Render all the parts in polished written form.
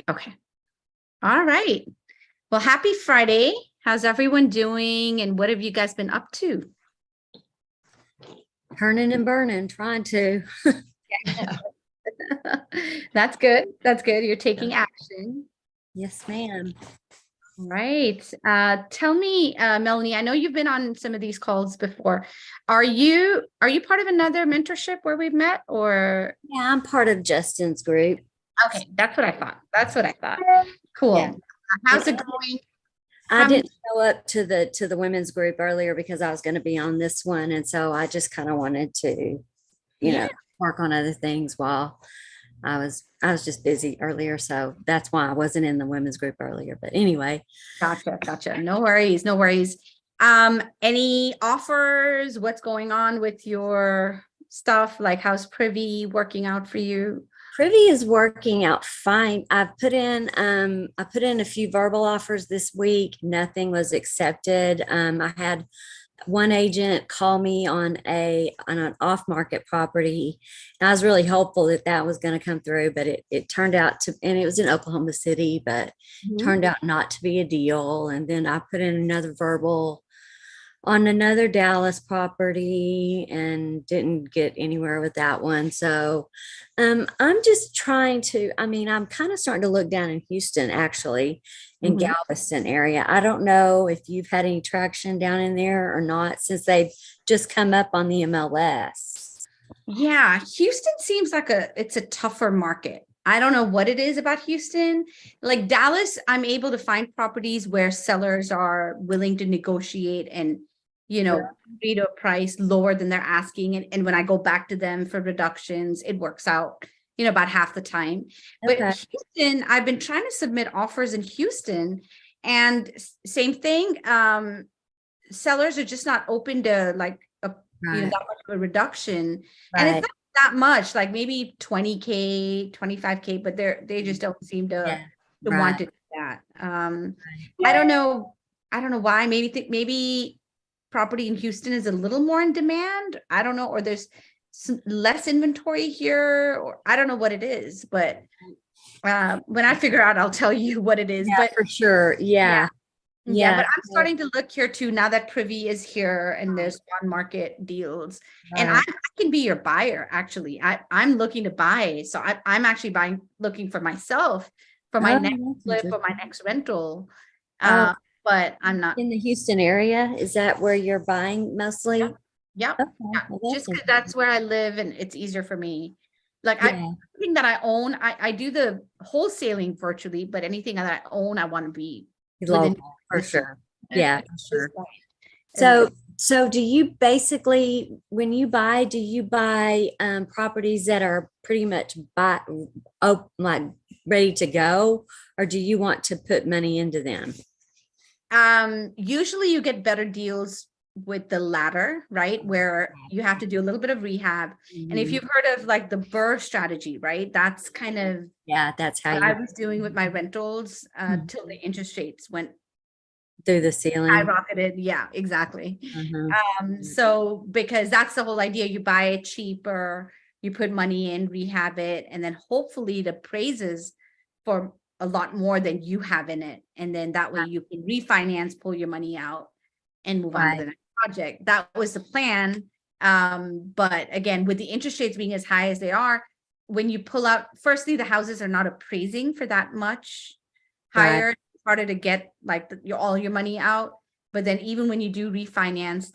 Okay. All right. Well, happy Friday. How's everyone doing? And what have you guys been up to? Turning and burning, trying to. That's good. That's good. You're taking action. Yes, ma'am. Right. Tell me, Melanie, I know you've been on some of these calls before. Are you part of another mentorship where we've met or Yeah, I'm part of Justin's group. okay, that's what I thought. That's what I thought. Yeah. Cool. How's And it going? I How many didn't show up to the women's group earlier because I was going to be on this one. And so I just kind of wanted to, you yeah, know, work on other things while I was just busy earlier. So that's why I wasn't in the women's group earlier. But anyway, gotcha. No worries, no worries. Any offers? What's going on with your stuff? Like how's Privy working out for you? Privy is working out fine. I put in a few verbal offers this week. Nothing was accepted. I had one agent call me on an off market property. And I was really hopeful that that was going to come through, but it turned out to, and it was in Oklahoma City, but Mhm. turned out not to be a deal. And then I put in another verbal on another Dallas property and didn't get anywhere with that one. So I'm just trying to, I mean, I'm kind of starting to look down in Houston, actually, in Mhm. Galveston area. I don't know if you've had any traction down in there or not since they've just come up on the MLS. Yeah, Houston seems like it's a tougher market. I don't know what it is about Houston. Like Dallas, I'm able to find properties where sellers are willing to negotiate and, agree to a price lower than they're asking. And when I go back to them for reductions, it works out, about half the time. But Okay. Houston, I've been trying to submit offers in Houston and same thing. Sellers are just not open to like Right. that much of a reduction, and it's Right. not that much, like maybe 20K, 25K, but they just don't seem to Yeah. want Right. to do that. I don't know, why. Maybe property in Houston is a little more in demand. I don't know, or there's less inventory here, or I don't know what it is, but when I figure out, I'll tell you what it is. Yeah, But for sure. yeah, Yeah. yeah, Yeah. but I'm starting to look here too now that Privy is here and there's on market deals. And I Right. can be your buyer, actually. I'm looking to buy. So I'm actually looking for myself for my Oh, next that's flip or my interesting. next rental. Oh, But I'm not. in the Houston area, is that where you're buying Yep. mostly? Yep. Okay, Yeah. well, that's Just because that's interesting. where I live and it's easier for me. Like Yeah, everything that I own, I do the wholesaling virtually, but anything that I own, I want to be within local for distance sure. at Yeah, for this sure. point. So do you basically, when you buy, do you buy properties that are pretty much like ready to go, or do you want to put money into them? Usually you get better deals with the latter, right? Where you have to do a little bit of rehab. And if Mhm. you've heard of like the Burr strategy, right? That's kind of Yeah, that's how what I you was doing with my rentals till the Mhm. interest rates went Through the ceiling. skyrocketed. Yeah, exactly. Mhm. So because that's the whole idea, you buy it cheaper, you put money in, rehab it, and then hopefully it appraises for a lot more than you have in it. And then that way you can refinance, pull your money out, and move on to the Right. next project. That was the plan. But again, with the interest rates being as high as they are, when you pull out, firstly, the houses are not appraising for that much Right. higher. It's harder to get like all your money out. But then even when you do refinance,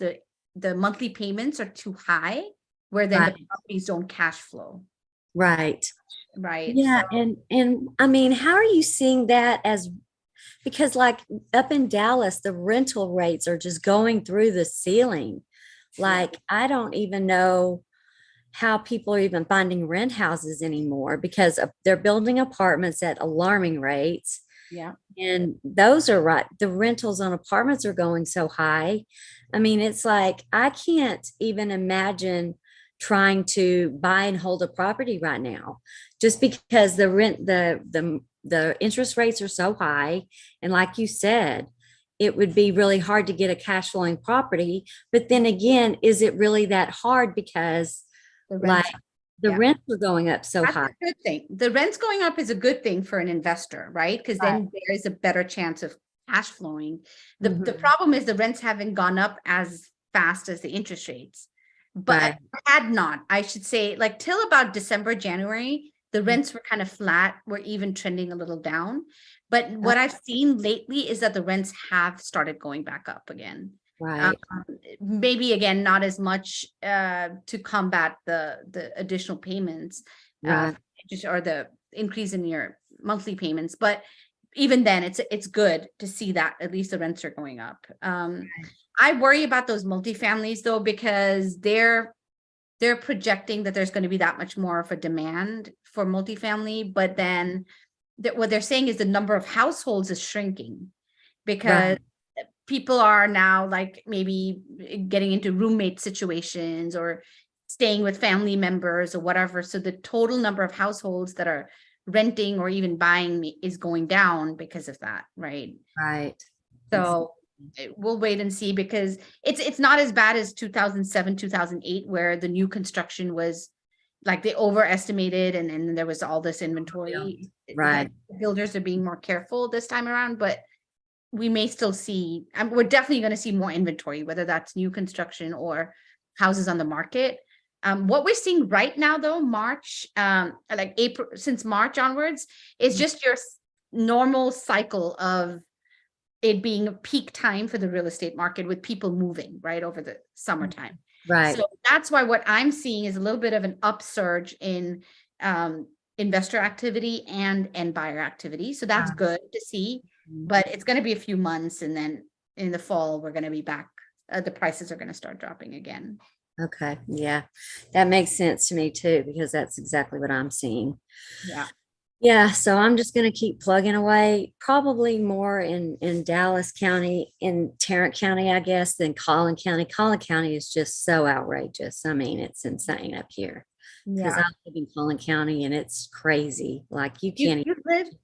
the monthly payments are too high, where then the Right. properties don't cash flow, Right. right? So Yeah, and I mean, how are you seeing that as because like up in Dallas, the rental rates are just going through the ceiling. yeah, Like I don't even know how people are even finding rent houses anymore because they're building apartments at alarming rates. yeah. And those are right. The rentals on apartments are going so high. I mean, it's like I can't even imagine trying to buy and hold a property right now just because the interest rates are so high. And like you said, it would be really hard to get a cash flowing property. But then again, is it really that hard? Because The like rents. The Yeah. rents are going up so That's high. a good thing. The rents going up is a good thing for an investor, right? Because Right. then there is a better chance of cash flowing. The Mhm. problem is the rents haven't gone up as fast as the interest rates. But Right. had not, I should say, like till about December, January, the rents were kind of flat, were even trending a little down. But what I've seen lately is that the rents have started going back up again. Right. Maybe again, not as much to combat the additional payments, Right. just or the increase in your monthly payments. But even then, it's good to see that at least the rents are going up. I worry about those multifamilies though, because they're projecting that there's going to be that much more of a demand for multifamily, but then what they're saying is the number of households is shrinking because Right. people are now like maybe getting into roommate situations or staying with family members or whatever. So the total number of households that are renting or even buying is going down because of that, right? Right. So we'll wait and see because it's not as bad as 2007, 2008, where the new construction was like they overestimated and then there was all this inventory. Right. Builders are being more careful this time around, but we may still see, we're definitely going to see more inventory, whether that's new construction or houses on the market. What we're seeing right now, though, March, like April, since March onwards, is just your normal cycle of it being a peak time for the real estate market with people moving right over the summertime. Right. So that's why what I'm seeing is a little bit of an upsurge in investor activity and buyer activity. So that's good to see, but it's going to be a few months. And then in the fall, we're going to be back. The prices are going to start dropping again. Okay. Yeah. That makes sense to me too, because that's exactly what I'm seeing. Yeah. Yeah, so I'm just going to keep plugging away, probably more in Dallas County, in Tarrant County, I guess, than Collin County. Collin County is just so outrageous. I mean, it's insane up here because I Yeah. live in Collin County and it's crazy. Like you You can't.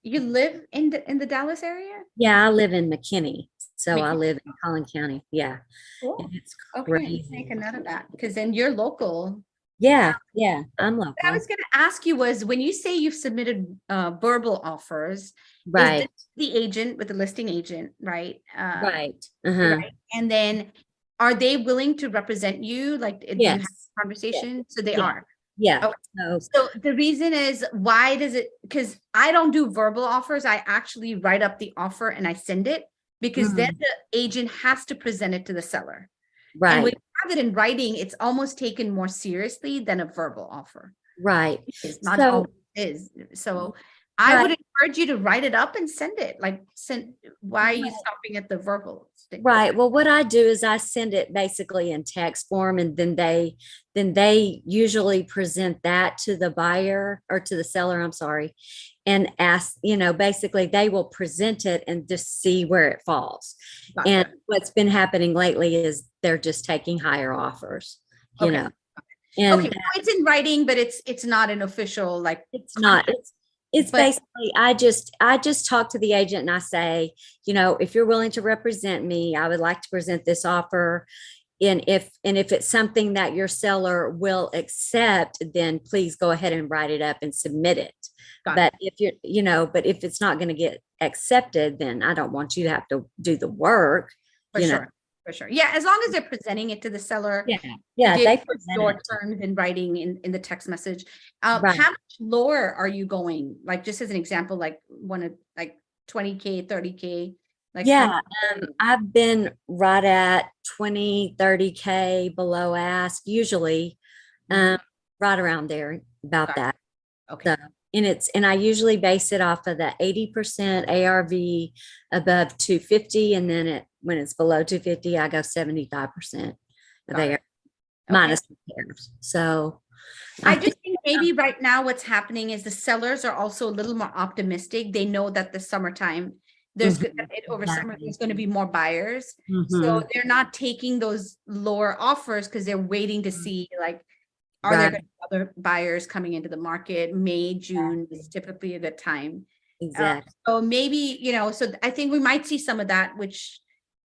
you live in the Dallas area? Yeah, I live in McKinney, so I McKinney. live in Collin County. Yeah, and Cool. it's Okay, let's make crazy. a note of that because then you're local. Yeah, yeah, I'm What I local. was going to ask you was when you say you've submitted verbal offers, is this Right, the agent with the listing agent, right? right. Uh-huh. Right. And then are they willing to represent you? Like, do you have Yes. a Yeah. conversation? So they Yeah. are. Yeah. Oh, So, so the reason is why does it, because I don't do verbal offers. I actually write up the offer and I send it because then mm, the agent has to present it to the seller. And when right, you have it in writing, it's almost taken more seriously than a verbal offer. right. It's not So, always is. So I would right. encourage you to write it up and send it. Like send, why are you Right. stopping at the verbal stage? Right. Well, what I do is I send it basically in text form and then they usually present that to the buyer or to the seller, I'm sorry, and ask, basically they will present it and just see where it falls. And Gotcha. what's been happening lately is they're just taking higher offers, you Okay. know. Okay. And So it's in writing, but it's not an official like it's not, contract. it's But basically I just talk to the agent and I say, if you're willing to represent me, I would like to present this offer. And if it's something that your seller will accept, then please go ahead and write it up and submit it. got But it but if it's not going to get accepted, then I don't want you to have to do the work, for you know. sure. For sure. Yeah. As long as they're presenting it to the seller, Yeah. you Yeah, did they put present your it. terms in writing in the text message. Right. How much lower are you going? Like just as an example, like one of like 20K, 30K, like how Yeah, much lower? I've been right at 20, 30K below ask, usually, Mhm. um, right around there about Gotcha. that. Okay. So, and I usually base it off of the 80% ARV above 250, and then when it's below 250, I go 75% of Got ARV it. Okay. minus repairs. So I I think, just think maybe right now what's happening is the sellers are also a little more optimistic. They know that the summertime, mhm, over summer, exactly. there's going to be more buyers. So Hmm. they're not taking those lower offers because they're waiting to see like, are there Right. going to be other buyers coming into the market? May, June is typically a good time. Exactly. So maybe, so I think we might see some of that, which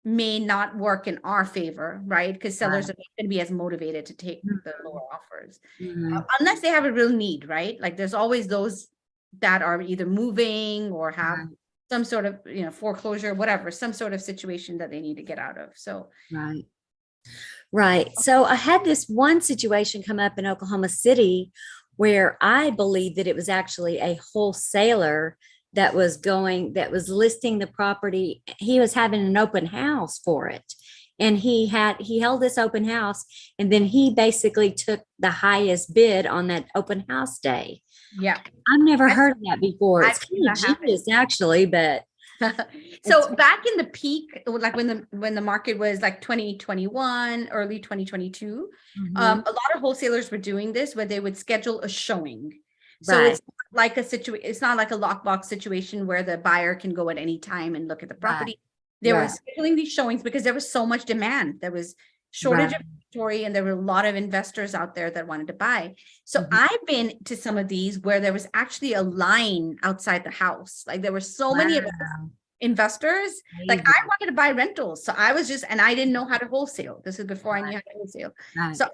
may not work in our favor, right? Because sellers Right. are not going to be as motivated to take the Mhm. lower offers, Mhm. unless they have a real need, right? Like there's always those that are either moving or have Right. some sort of, foreclosure, whatever, some sort of situation that they need to get out of. So, Right. Right. So I had this one situation come up in Oklahoma City where I believe that it was actually a wholesaler that was listing the property. He was having an open house for it. And he held this open house, and then he basically took the highest bid on that open house day. yeah, I've never I've, heard of that before. I've It's seen kind of that happen. genius actually, but it's So back in the peak, like when the market was like 2021, early 2022, Mhm. a lot of wholesalers were doing this where they would schedule a showing. So Right, it's not like it's not like a lockbox situation where the buyer can go at any time and look at the right, property. They were right, scheduling these showings because there was so much demand. There was shortage right. of inventory and there were a lot of investors out there that wanted to buy. So Mhm. I've been to some of these where there was actually a line outside the house. Like there were so many of us Wow, investors. Like I crazy. wanted to buy rentals. So I was just, and I didn't know how to wholesale. This is before I knew Right, how to wholesale. right, So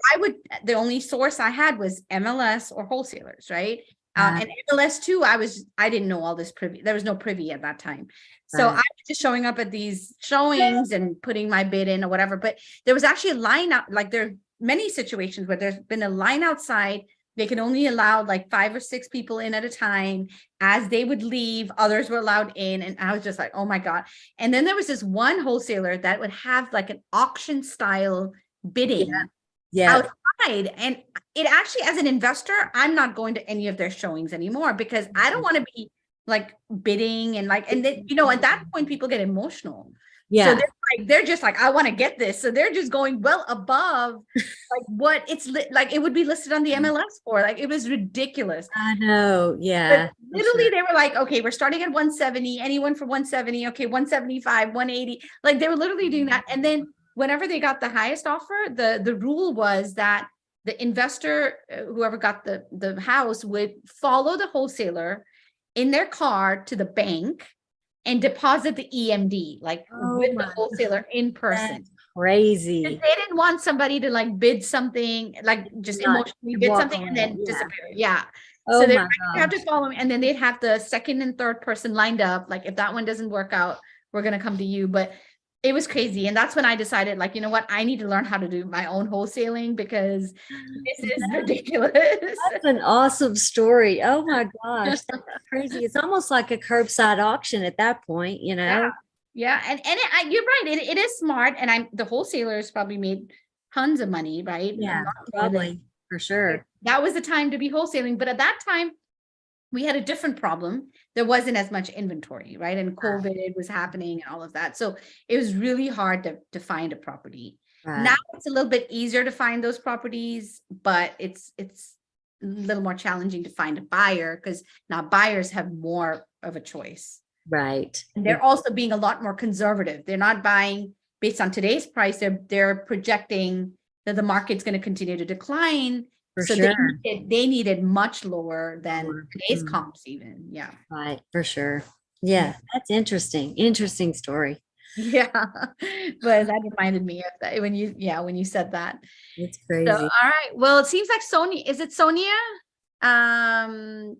the only source I had was MLS or wholesalers, right? right, And MLS too, I didn't know all this privy. There was no privy at that time. So I right. was just showing up at these showings and putting my bid in or whatever. But there was actually a line out, like there are many situations where there's been a line outside. They can only allow like 5 or 6 people in at a time. As they would leave, others were allowed in. And I was just like, oh my God. And then there was this one wholesaler that would have like an auction style Yeah, bidding yeah. outside. And it actually, as an investor, I'm not going to any of their showings anymore because I don't want to be like bidding and like, and then, at that point, people get emotional. So Yeah, they're just like, I want to get this. So they're just going well above like what like it would be listed on the MLS for. Like it was ridiculous. I know. But Yeah, for literally, sure. they were like, okay, we're starting at 170, anyone for 170, okay, 175, 180. Like they were literally doing that. And then whenever they got the highest offer, the rule was that the investor, whoever got the house, would follow the wholesaler in their car to the bank and deposit the EMD, like Oh with the my, wholesale in person. that's crazy. They didn't want somebody to like bid something, like just Not emotionally bid walk something and away. then Yeah. disappear. Yeah. So Oh they my have to gosh. follow me, and then they'd have the second and third person lined up. Like if that one doesn't work out, we're gonna come to you. But it was crazy. And that's when I decided, like, you know what, I need to learn how to do my own wholesaling because this is ridiculous. That's an awesome story. Oh my gosh, that's crazy. It's almost like a curbside auction at that point, you Yeah. know? Yeah. You're right. It is smart. And the wholesalers probably made tons of money, right? A Yeah, lot more than probably for sure. that was the time to be wholesaling. But at that time, we had a different problem. There wasn't as much inventory, right? And COVID was happening and all of that. So it was really hard to find a property. Now Right, it's a little bit easier to find those properties, but it's a little more challenging to find a buyer because now buyers have more of a choice. right. And they're also being a lot more conservative. They're not buying based on today's price. They're projecting that the market's going to continue to decline. For So sure. they needed much lower than Or- today's mm, comps even. Yeah. right, for sure. Yeah. Yeah, that's interesting. Interesting story. Yeah. But that reminded me of that when you said that. It's So, crazy. all right. Well, it seems like Sonia, is it Sonia? I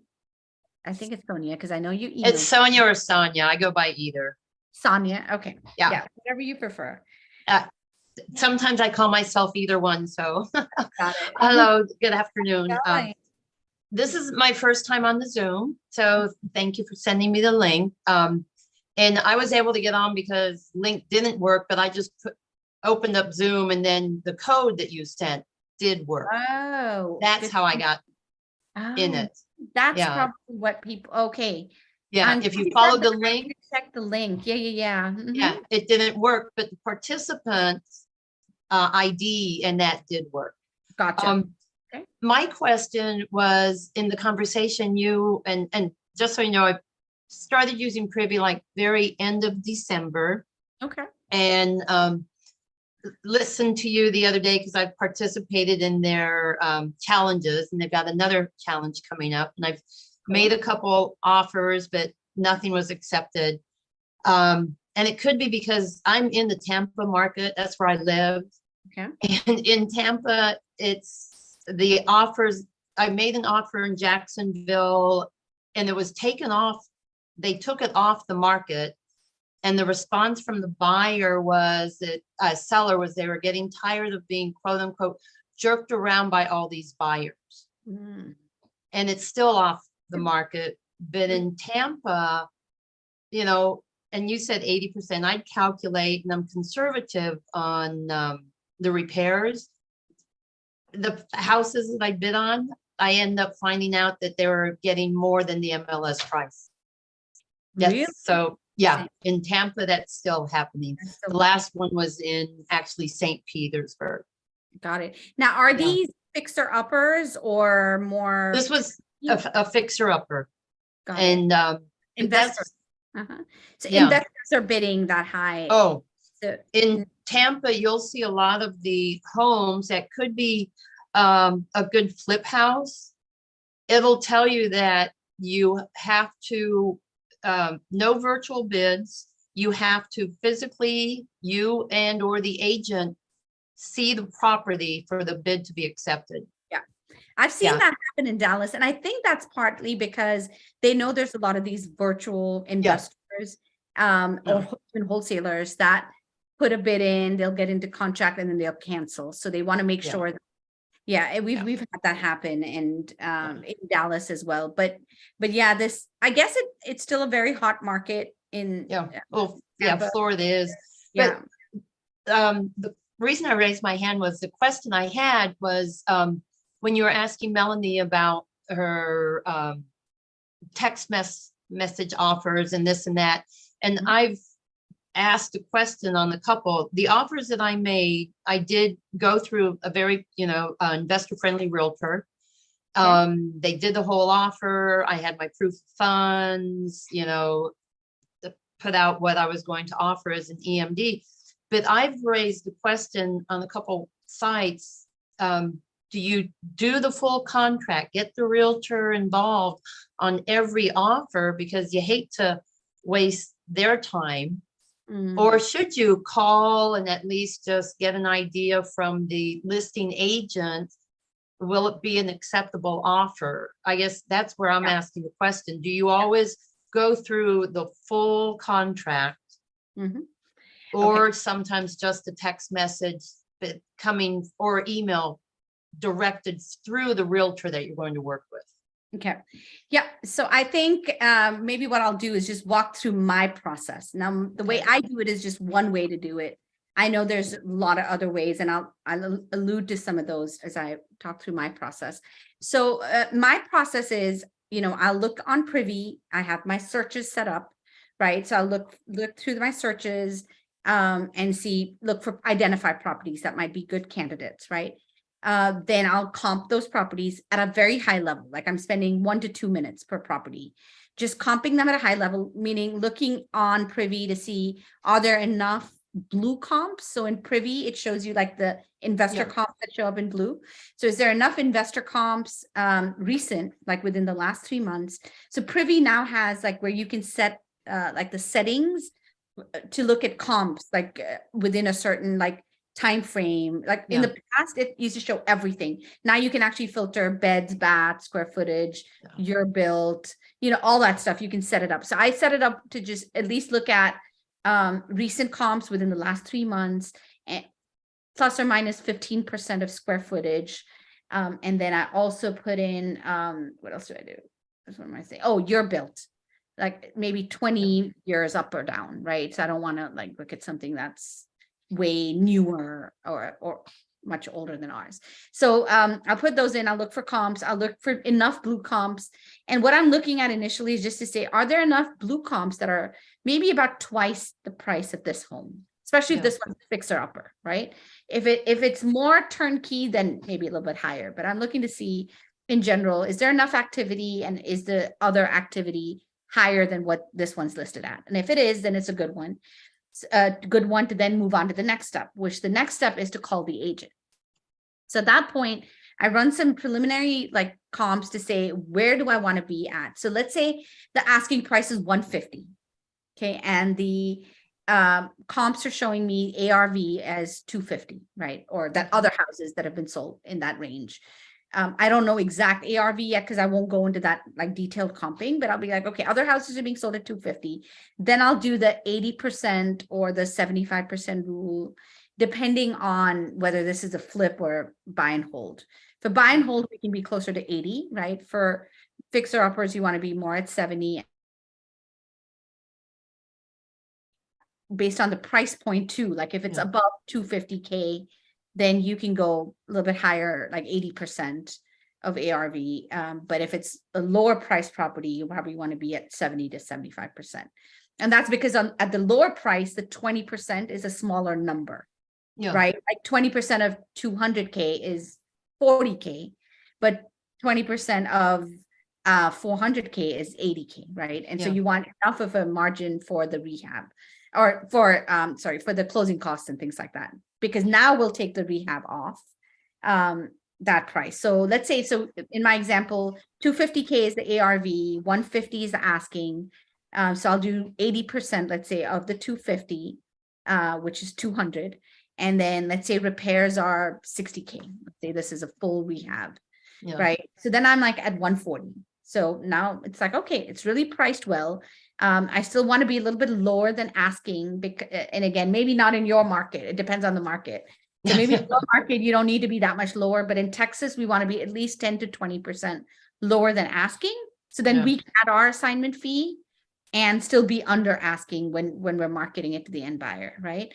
think it's Sonia because I know you It's emailed Sonia or Sonia. I go by either. Sonia. Okay. Yeah. Yeah. Whatever you prefer. Uh, Sometimes I call myself either one. So Got it. hello, good afternoon. Going. This is my first time on the Zoom. So thank you for sending me the link. And I was able to get on because link didn't work, but I just opened up Zoom and then the code that you sent did work. Oh, That's how I got in oh, it. that's Yeah. probably what people, okay. Yeah. I'm If glad you follow said the that. I link, need to check the link. Yeah. Mhm. yeah, it didn't work, but the participants ID and that did work. Gotcha. Okay. My question was in the conversation and just so you know, I started using Privy like very end of December Okay. and listened to you the other day because I've participated in their challenges and they've got another challenge coming up and I've made a couple offers, but nothing was accepted. And it could be because I'm in the Tampa market. That's where I live. Okay. And in Tampa, it's the offers. I made an offer in Jacksonville and it was taken off. They took it off the market. And the response from the buyer was that seller was they were getting tired of being quote unquote jerked around by all these buyers. Mm. And it's still off the market. But in Tampa, you know, and you said 80%, I'd calculate, and I'm conservative on the repairs. The houses that I bid on, I end up finding out that they were getting more than the MLS price. Really? So yeah, in Tampa, that's still happening. That's so The last one was in actually St. Petersburg. Got it. Now, are Yeah. these fixer uppers or more? This was a fixer upper. Got it. And Investors. that's, So Yeah. investors are bidding that high. oh, So, in Tampa, you'll see a lot of the homes that could be a good flip house. It'll tell you that you have to, no virtual bids. You have to physically, you and or the agent see the property for the bid to be accepted. I've seen Yeah. that happen in Dallas, and I think that's partly because they know there's a lot of these virtual investors or even wholesalers that put a bid in, they'll get into contract and then they'll cancel. So they want to make Yeah. sure that, we've had that happen and in Dallas as well. But yeah, this, I guess it's still a very hot market in Well, yeah, Tampa. Florida is. Yeah. The reason I raised my hand was the question I had was when you were asking Melanie about her text message offers and this and that. And Mhm. I've asked a question on the couple. The offers that I made, I did go through a very, investor friendly realtor. They did the whole offer. I had my proof of funds, put out what I was going to offer as an EMD. But I've raised the question on a couple sites. Do you do the full contract, get the realtor involved on every offer because you hate to waste their time? Or should you call and at least just get an idea from the listing agent? Will it be an acceptable offer? I guess that's where I'm asking the question. Do you always go through the full contract? Or sometimes just a text message coming or email directed through the realtor that you're going to work with? Okay. Yeah. So I think maybe what I'll do is just walk through my process. Now, the way I do it is just one way to do it. I know there's a lot of other ways, and I'll allude to some of those as I talk through my process. So my process is, I'll look on Privy. I have my searches set up, right? So I'll look through my searches and look for identify properties that might be good candidates, right? Then I'll comp those properties at a very high level. Like I'm spending 1 to 2 minutes per property, just comping them at a high level, meaning looking on Privy to see, are there enough blue comps? So in Privy, it shows you like the investor comps that show up in blue. So is there enough investor comps recent, like within the last 3 months? So Privy now has like where you can set like the settings to look at comps, like within a certain like time frame. Like in the past, it used to show everything. Now you can actually filter beds, baths, square footage, year built, all that stuff. You can set it up. So I set it up to just at least look at recent comps within the last 3 months, and plus or minus 15% of square footage. And then I also put in, what else do I do? What am I saying? Oh, year built, like maybe 20 years up or down, right? So I don't want to like look at something that's way newer or much older than ours. So I'll put those in. I'll look for comps. I'll look for enough blue comps. And what I'm looking at initially is just to say, are there enough blue comps that are maybe about twice the price of this home, especially if this one's fixer upper, right? If it's more turnkey, then maybe a little bit higher. But I'm looking to see in general, is there enough activity and is the other activity higher than what this one's listed at? And if it is, then it's a good one. A good one to then move on to the next step, which the next step is to call the agent. So at that point, I run some preliminary like comps to say, where do I want to be at? So let's say the asking price is 150. Okay. And the comps are showing me ARV as 250, right? Or that other houses that have been sold in that range. I don't know exact ARV yet because I won't go into that like detailed comping, but I'll be like, okay, other houses are being sold at 250. Then I'll do the 80% or the 75% rule, depending on whether this is a flip or buy and hold. For buy and hold, we can be closer to 80, right? For fixer uppers, you want to be more at 70. Based on the price point too, like if it's Yeah. above 250K, then you can go a little bit higher, like 80% of ARV. But if it's a lower price property, you probably want to be at 70 to 75%. And that's because at the lower price, the 20% is a smaller number, Yeah. right? Like 20% of 200K is 40K, but 20% of 400K is 80K, right? And so Yeah. you want enough of a margin for the rehab or for for the closing costs and things like that, because now we'll take the rehab off that price. So let's say, so in my example, 250K is the ARV, 150 is the asking. So I'll do 80%, let's say, of the 250, which is 200. And then let's say repairs are 60K. Let's say this is a full rehab, Yeah. right? So then I'm like at 140. So now it's like, okay, it's really priced well. I still want to be a little bit lower than asking. And again, maybe not in your market. It depends on the market. So maybe in your market, you don't need to be that much lower. But in Texas, we want to be at least 10 to 20% lower than asking. So then Yeah. we can add our assignment fee and still be under asking when we're marketing it to the end buyer, right?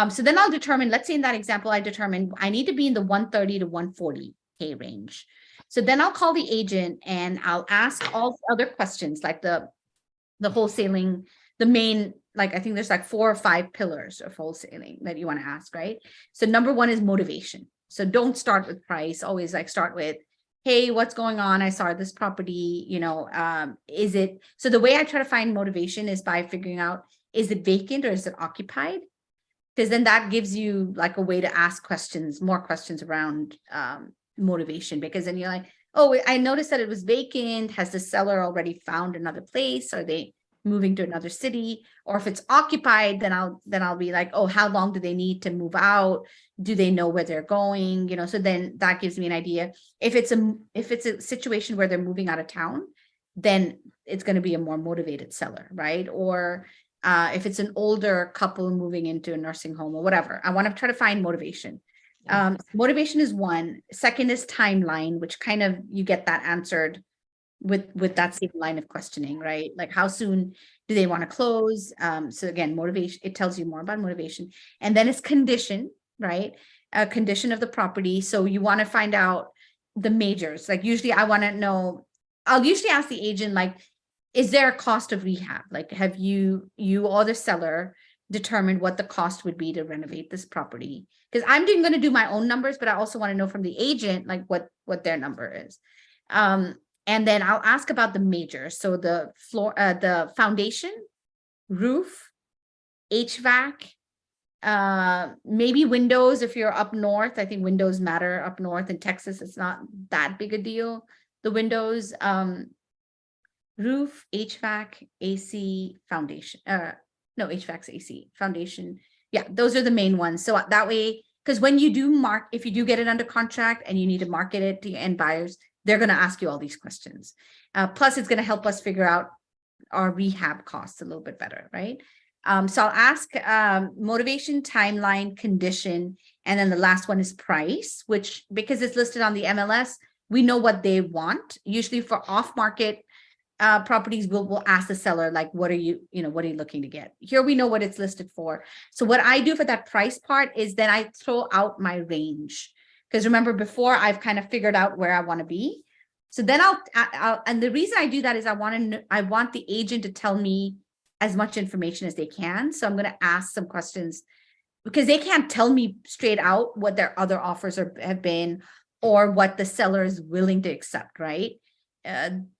So then I'll determine, let's say in that example, I determine I need to be in the 130 to 140K range. So then I'll call the agent and I'll ask all the other questions, like the wholesaling, the main, like I think there's like 4 or 5 pillars of wholesaling that you want to ask, right? So number 1 is motivation. So don't start with price, always like start with, hey, what's going on? I saw this property, is it, so the way I try to find motivation is by figuring out, is it vacant or is it occupied? Because then that gives you like a way to ask questions, more questions around motivation, because then you're like, oh, I noticed that it was vacant. Has the seller already found another place? Are they moving to another city? Or if it's occupied, then I'll be like, oh, how long do they need to move out? Do they know where they're going? So then that gives me an idea. If it's a situation where they're moving out of town, then it's going to be a more motivated seller, right? Or if it's an older couple moving into a nursing home or whatever, I want to try to find motivation. Motivation is one. Second is timeline, which kind of you get that answered with that same line of questioning, right? Like how soon do they want to close? So again, motivation, it tells you more about motivation. And then it's condition, right? A condition of the property. So you want to find out the majors. Like usually I want to know, I'll usually ask the agent, like, is there a cost of rehab? Like, have you or the seller determined what the cost would be to renovate this property? Because I'm going to do my own numbers, but I also want to know from the agent, like what their number is. And then I'll ask about the majors. So the floor, the foundation, roof, HVAC, maybe windows. If you're up north, I think windows matter up north. In Texas, it's not that big a deal. The windows, roof, HVAC, AC, foundation. No, HVAC's AC, foundation. Yeah, those are the main ones. So that way, because when you do if you do get it under contract and you need to market it to your end buyers, they're going to ask you all these questions. Plus, it's going to help us figure out our rehab costs a little bit better, right? So I'll ask motivation, timeline, condition, and then the last one is price, which because it's listed on the MLS, we know what they want. Usually for off-market properties, we'll ask the seller, like, what are you looking to get? Here we know what it's listed for. So what I do for that price part is then I throw out my range. Because remember, before I've kind of figured out where I want to be. So then I'll and the reason I do that is I want the agent to tell me as much information as they can. So I'm going to ask some questions because they can't tell me straight out what their other offers have been or what the seller is willing to accept, right?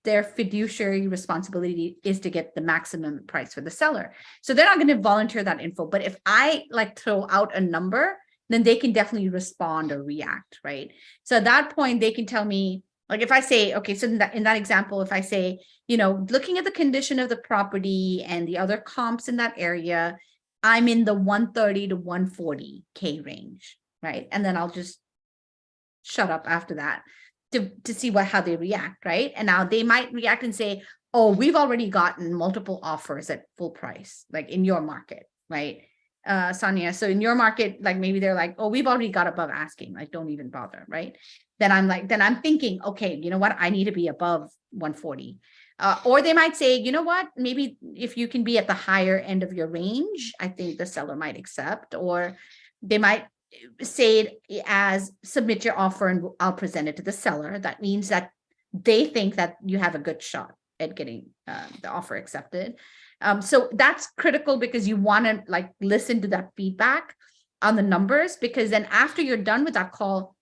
Their fiduciary responsibility is to get the maximum price for the seller. So they're not going to volunteer that info. But if I like throw out a number, then they can definitely respond or react, right? So at that point, they can tell me, like if I say, okay, so in that example, if I say, looking at the condition of the property and the other comps in that area, I'm in the 130 to 140K range, right? And then I'll just shut up after that to see how they react, right? And now they might react and say, oh, we've already gotten multiple offers at full price, like in your market, right? Sonia, so in your market, like maybe they're like, oh, we've already got above asking, like don't even bother, right? Then I'm thinking, okay, you know what? I need to be above 140. Or they might say, you know what, maybe if you can be at the higher end of your range, I think the seller might accept. Or they might say it as submit your offer and I'll present it to the seller. That means that they think that you have a good shot at getting the offer accepted. So that's critical because you want to like listen to that feedback on the numbers, because then after you're done with that call,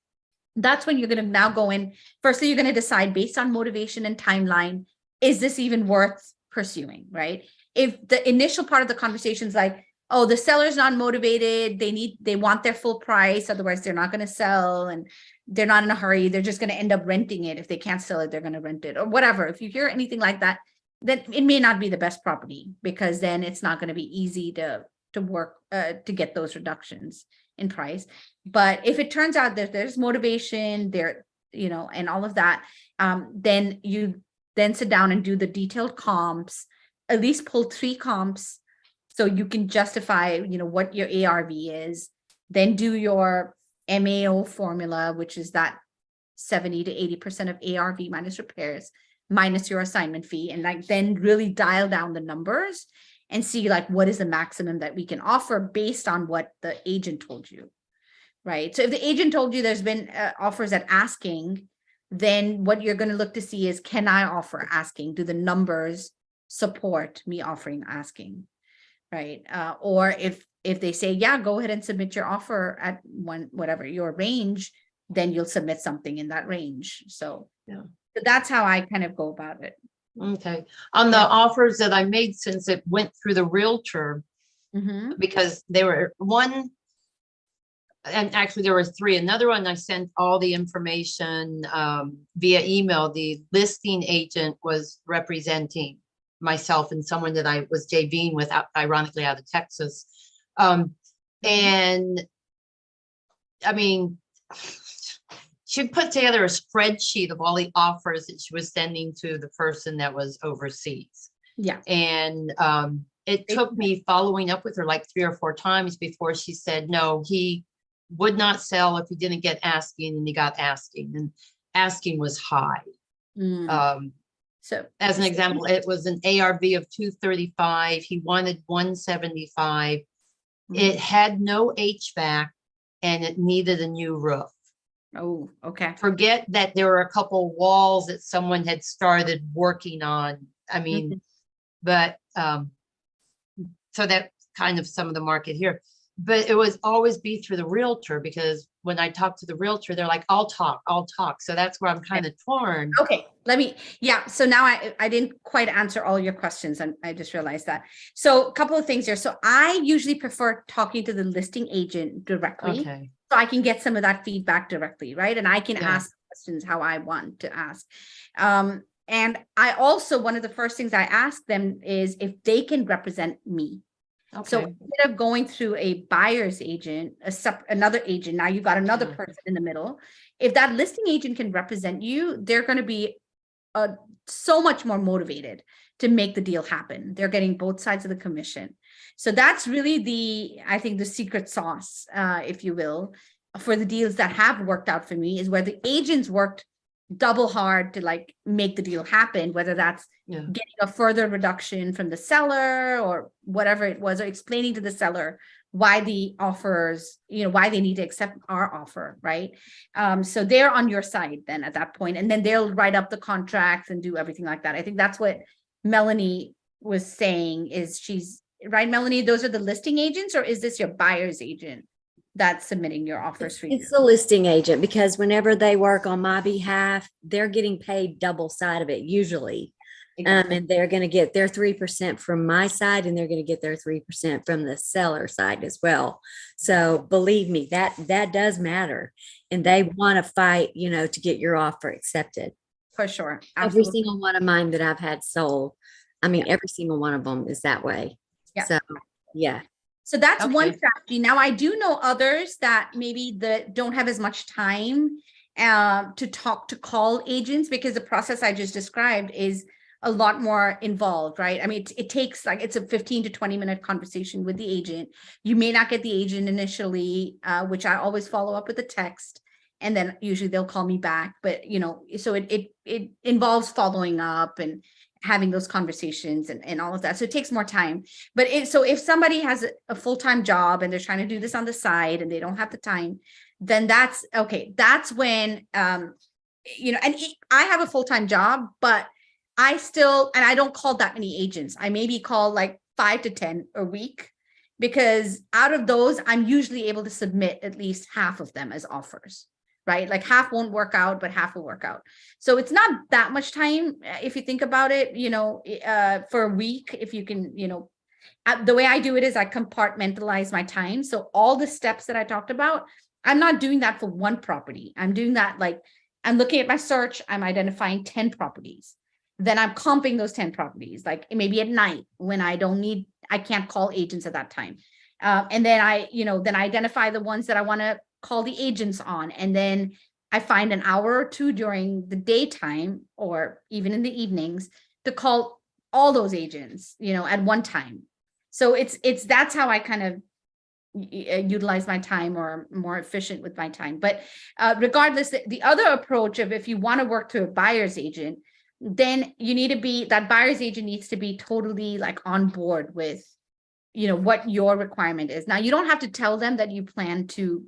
that's when you're going to now go in. Firstly, you're going to decide based on motivation and timeline, is this even worth pursuing, right? If the initial part of the conversation is like, oh, the seller's not motivated, they want their full price, otherwise they're not going to sell, and they're not in a hurry, they're just going to end up renting it. If they can't sell it, they're going to rent it or whatever. If you hear anything like that, then it may not be the best property, because then it's not going to be easy to work to get those reductions in price. But if it turns out that there's motivation there, and all of that, then you then sit down and do the detailed comps, at least pull 3 comps so you can justify, what your ARV is. Then do your MAO formula, which is that 70 to 80% of ARV minus repairs, minus your assignment fee, and like then really dial down the numbers and see like what is the maximum that we can offer based on what the agent told you, right? So if the agent told you there's been offers at asking, then what you're going to look to see is, can I offer asking? Do the numbers support me offering asking, right? Or if they say, yeah, go ahead and submit your offer at whatever your range, then you'll submit something in that range. So Yeah. So that's how I kind of go about it. Okay. On the offers that I made, since it went through the realtor, because they were one, and actually there were 3. Another one, I sent all the information via email. The listing agent was representing myself and someone that I was JVing with, ironically out of Texas. And I mean, she put together a spreadsheet of all the offers that she was sending to the person that was overseas. Yeah. And it took me following up with her like 3 or 4 times before she said, no, he would not sell if he didn't get asking, and he got asking, and asking was high. So as an example, it was an ARV of 235. He wanted 175. It had no HVAC and it needed a new roof. Oh, okay. Forget that there were a couple walls that someone had started working on. I mean, but so that's kind of some of the market here. But it was always be through the realtor, because when I talk to the realtor, they're like, I'll talk. So that's where I'm kind of torn. Okay, so now I didn't quite answer all your questions, and I just realized that. So a couple of things here. So I usually prefer talking to the listing agent directly. Okay. So I can get some of that feedback directly, right? And I can ask questions how I want to ask. And I also, one of the first things I ask them is if they can represent me. Okay. So instead of going through a buyer's agent, another agent, now you've got another person in the middle. If that listing agent can represent you, they're going to be so much more motivated to make the deal happen. They're getting both sides of the commission. So that's really I think the secret sauce, if you will, for the deals that have worked out for me, is where the agents worked double hard to like make the deal happen, whether that's getting a further reduction from the seller or whatever it was, or explaining to the seller why the offers, why they need to accept our offer, right? So they're on your side then at that point, and then they'll write up the contracts and do everything like that. I think that's what Melanie was saying, is she's right, Melanie? Those are the listing agents, or is this your buyer's agent that's submitting your offers for you? It's the listing agent, because whenever they work on my behalf, they're getting paid double side of it usually. Exactly. And they're going to get their 3% from my side, and they're going to get their 3% from the seller side as well. So believe me, that does matter. And they want to fight, to get your offer accepted. For sure. Absolutely. Every single one of mine that I've had sold, I mean, every single one of them is that way. Yeah. So, yeah. So that's one Okay. strategy. Now I do know others that maybe that don't have as much time to call agents, because the process I just described is a lot more involved, right? I mean, it takes like, it's a 15 to 20-minute conversation with the agent. You may not get the agent initially, which I always follow up with a text, and then usually they'll call me back. But so it involves following up and having those conversations and all of that. So it takes more time. But so if somebody has a full-time job and they're trying to do this on the side and they don't have the time, then that's okay. That's when, and I have a full-time job, but I don't call that many agents. I maybe call like 5 to 10 a week, because out of those, I'm usually able to submit at least half of them as offers, right? Like half won't work out, but half will work out. So it's not that much time if you think about it, for a week. If you can, the way I do it is I compartmentalize my time. So all the steps that I talked about, I'm not doing that for one property. I'm doing that, like, I'm looking at my search, I'm identifying 10 properties. Then I'm comping those 10 properties, like maybe at night when I can't call agents at that time. And then then I identify the ones that I want to call the agents on. And then I find an hour or two during the daytime or even in the evenings to call all those agents, at one time. So that's how I kind of utilize my time, or more efficient with my time. But regardless, the other approach of, if you want to work through a buyer's agent, then that buyer's agent needs to be totally like on board with, what your requirement is. Now, you don't have to tell them that you plan to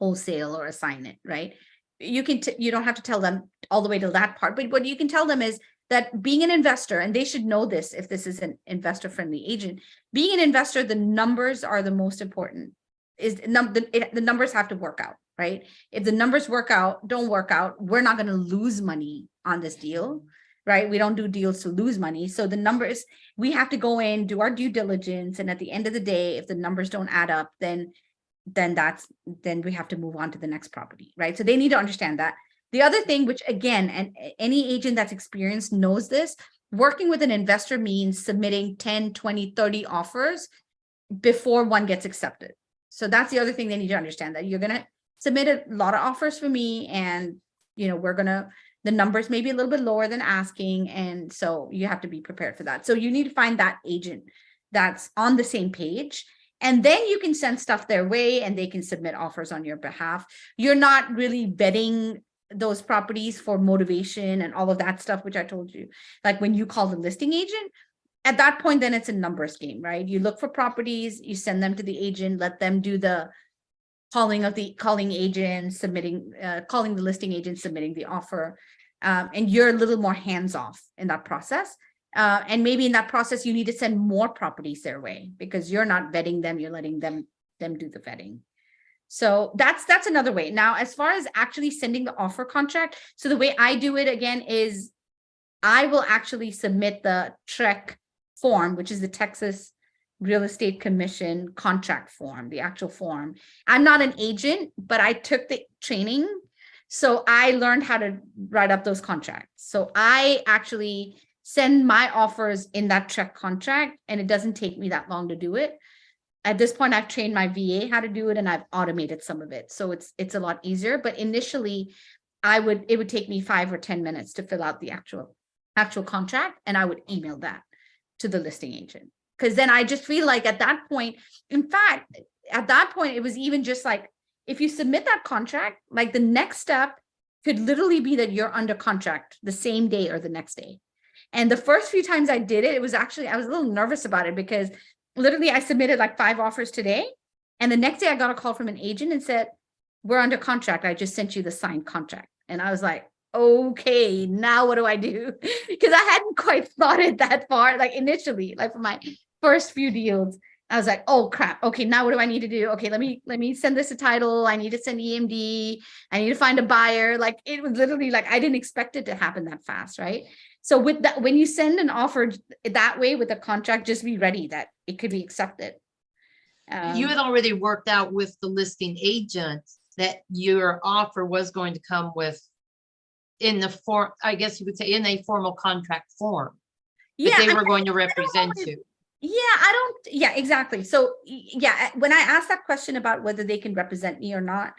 wholesale or assign it, right? You don't have to tell them all the way to that part, but what you can tell them is that being an investor, and they should know this if this is an investor friendly agent, being an investor, the numbers are the most important. The numbers have to work out, right? If the numbers don't work out, we're not going to lose money on this deal, right? We don't do deals to lose money. So the numbers, we have to go in, do our due diligence. And at the end of the day, if the numbers don't add up, then we have to move on to the next property, right? So they need to understand that. The other thing, which again, and any agent that's experienced knows this, working with an investor means submitting 10, 20, 30 offers before one gets accepted. So that's the other thing they need to understand, that you're going to submit a lot of offers for me, and the numbers may be a little bit lower than asking, and so you have to be prepared for that. So you need to find that agent that's on the same page, and then you can send stuff their way and they can submit offers on your behalf. You're not really vetting those properties for motivation and all of that stuff, which I told you, like when you call the listing agent, at that point, then it's a numbers game, right? You look for properties, you send them to the agent, let them do the calling agent, calling the listing agent, submitting the offer. And you're a little more hands-off in that process. And maybe in that process, you need to send more properties their way, because you're not vetting them, you're letting them do the vetting. So that's another way. Now, as far as actually sending the offer contract, so the way I do it again is I will actually submit the TREC form, which is the Texas Real Estate Commission contract form, the actual form. I'm not an agent, but I took the training. So I learned how to write up those contracts. So I actually send my offers in that TREC contract, and it doesn't take me that long to do it. At this point, I've trained my VA how to do it, and I've automated some of it. So it's a lot easier. But initially, it would take me 5 or 10 minutes to fill out the actual contract, and I would email that to the listing agent. Because then I just feel like at that point, in fact, at that point, it was even just like, if you submit that contract, like the next step could literally be that you're under contract the same day or the next day. And the first few times I did it, I was a little nervous about it, because literally I submitted like 5 offers today. And the next day I got a call from an agent and said, we're under contract. I just sent you the signed contract. And I was like, okay, now what do I do? Because I hadn't quite thought it that far. Like initially, like for my first few deals, I was like, oh crap. Okay, now what do I need to do? Okay, let me send this a title. I need to send EMD. I need to find a buyer. Like it was literally like, I didn't expect it to happen that fast, right? So with that, when you send an offer that way with a contract, just be ready that it could be accepted. You had already worked out with the listing agent that your offer was going to come with in the form, I guess you would say, in a formal contract form. Yeah, that they were going to represent you. Yeah, exactly. So yeah, when I asked that question about whether they can represent me or not,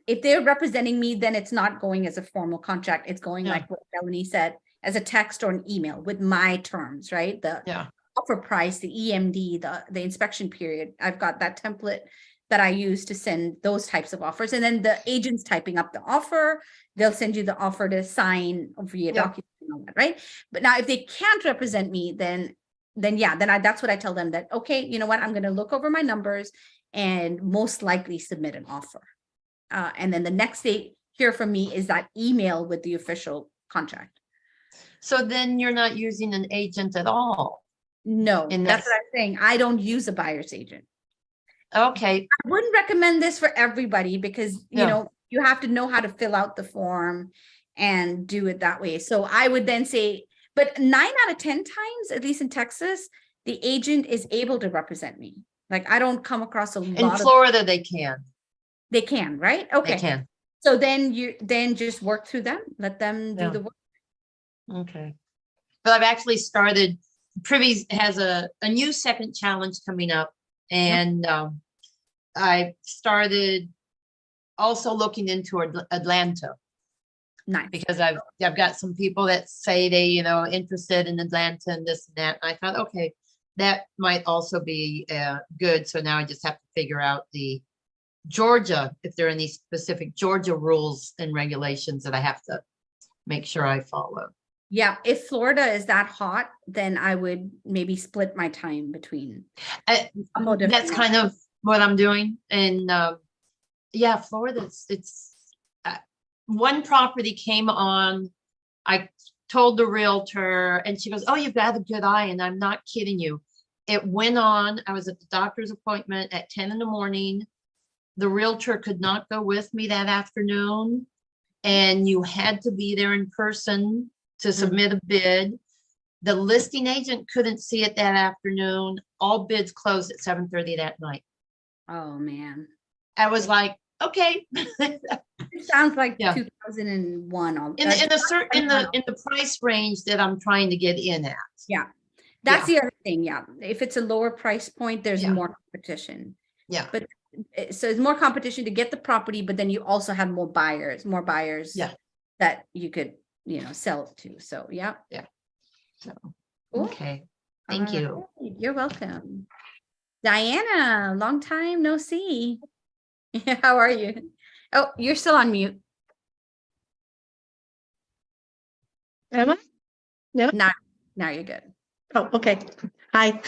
if they're representing me, then it's not going as a formal contract. It's going Yeah. like what Melanie said, as a text or an email with my terms, right? The Yeah. offer price, the EMD, the inspection period. I've got that template that I use to send those types of offers. And then the agent's typing up the offer. They'll send you the offer to sign via Yeah. document and all that, right? But now if they can't represent me, then yeah, that's what I tell them, that, okay, you know what, I'm going to look over my numbers and most likely submit an offer. And then the next they hear from me is that email with the official contract. So then you're not using an agent at all. No, And that's what I'm saying. I don't use a buyer's agent. Okay. I wouldn't recommend this for everybody because, you Yeah. know, you have to know how to fill out the form and do it that way. So I would then say, but 9 out of 10 times, at least in Texas, the agent is able to represent me. Like I don't come across a In lot of, Florida, they can. they can, right? They Okay. can. So then then just work through them, let them do Yeah. the work. Okay. But I've actually started, Privy has a new second challenge coming up. And I started also looking into Atlanta Nice. because I've got some people that say they, interested in Atlanta and this and that. And I thought, okay, that might also be good. So now I just have to figure out the Georgia, if there are any specific Georgia rules and regulations that I have to make sure I follow. Yeah, if Florida is that hot, then I would maybe split my time between. That's kind of what I'm doing. And yeah, Florida, it's one property came on. I told the realtor and she goes, oh, you've got a good eye. And I'm not kidding you. It went on. I was at the doctor's appointment at 10 in the morning. The realtor could not go with me that afternoon. And you had to be there in person to submit a bid. The listing agent couldn't see it that afternoon. All bids closed at 7:30 that night. Oh man. I was like, okay. It sounds like Yeah. 2001. In the price range that I'm trying to get in at. Yeah. That's the other thing. Yeah. If it's a lower price point, there's more competition. Yeah. But so it's more competition to get the property, but then you also have more buyers that you could, sell to. So yeah. Yeah. So, cool. Okay. Thank you. You're welcome. Diana, long time no see. How are you? Oh, you're still on mute. Am I? No. Now you're good. Oh, okay. Hi.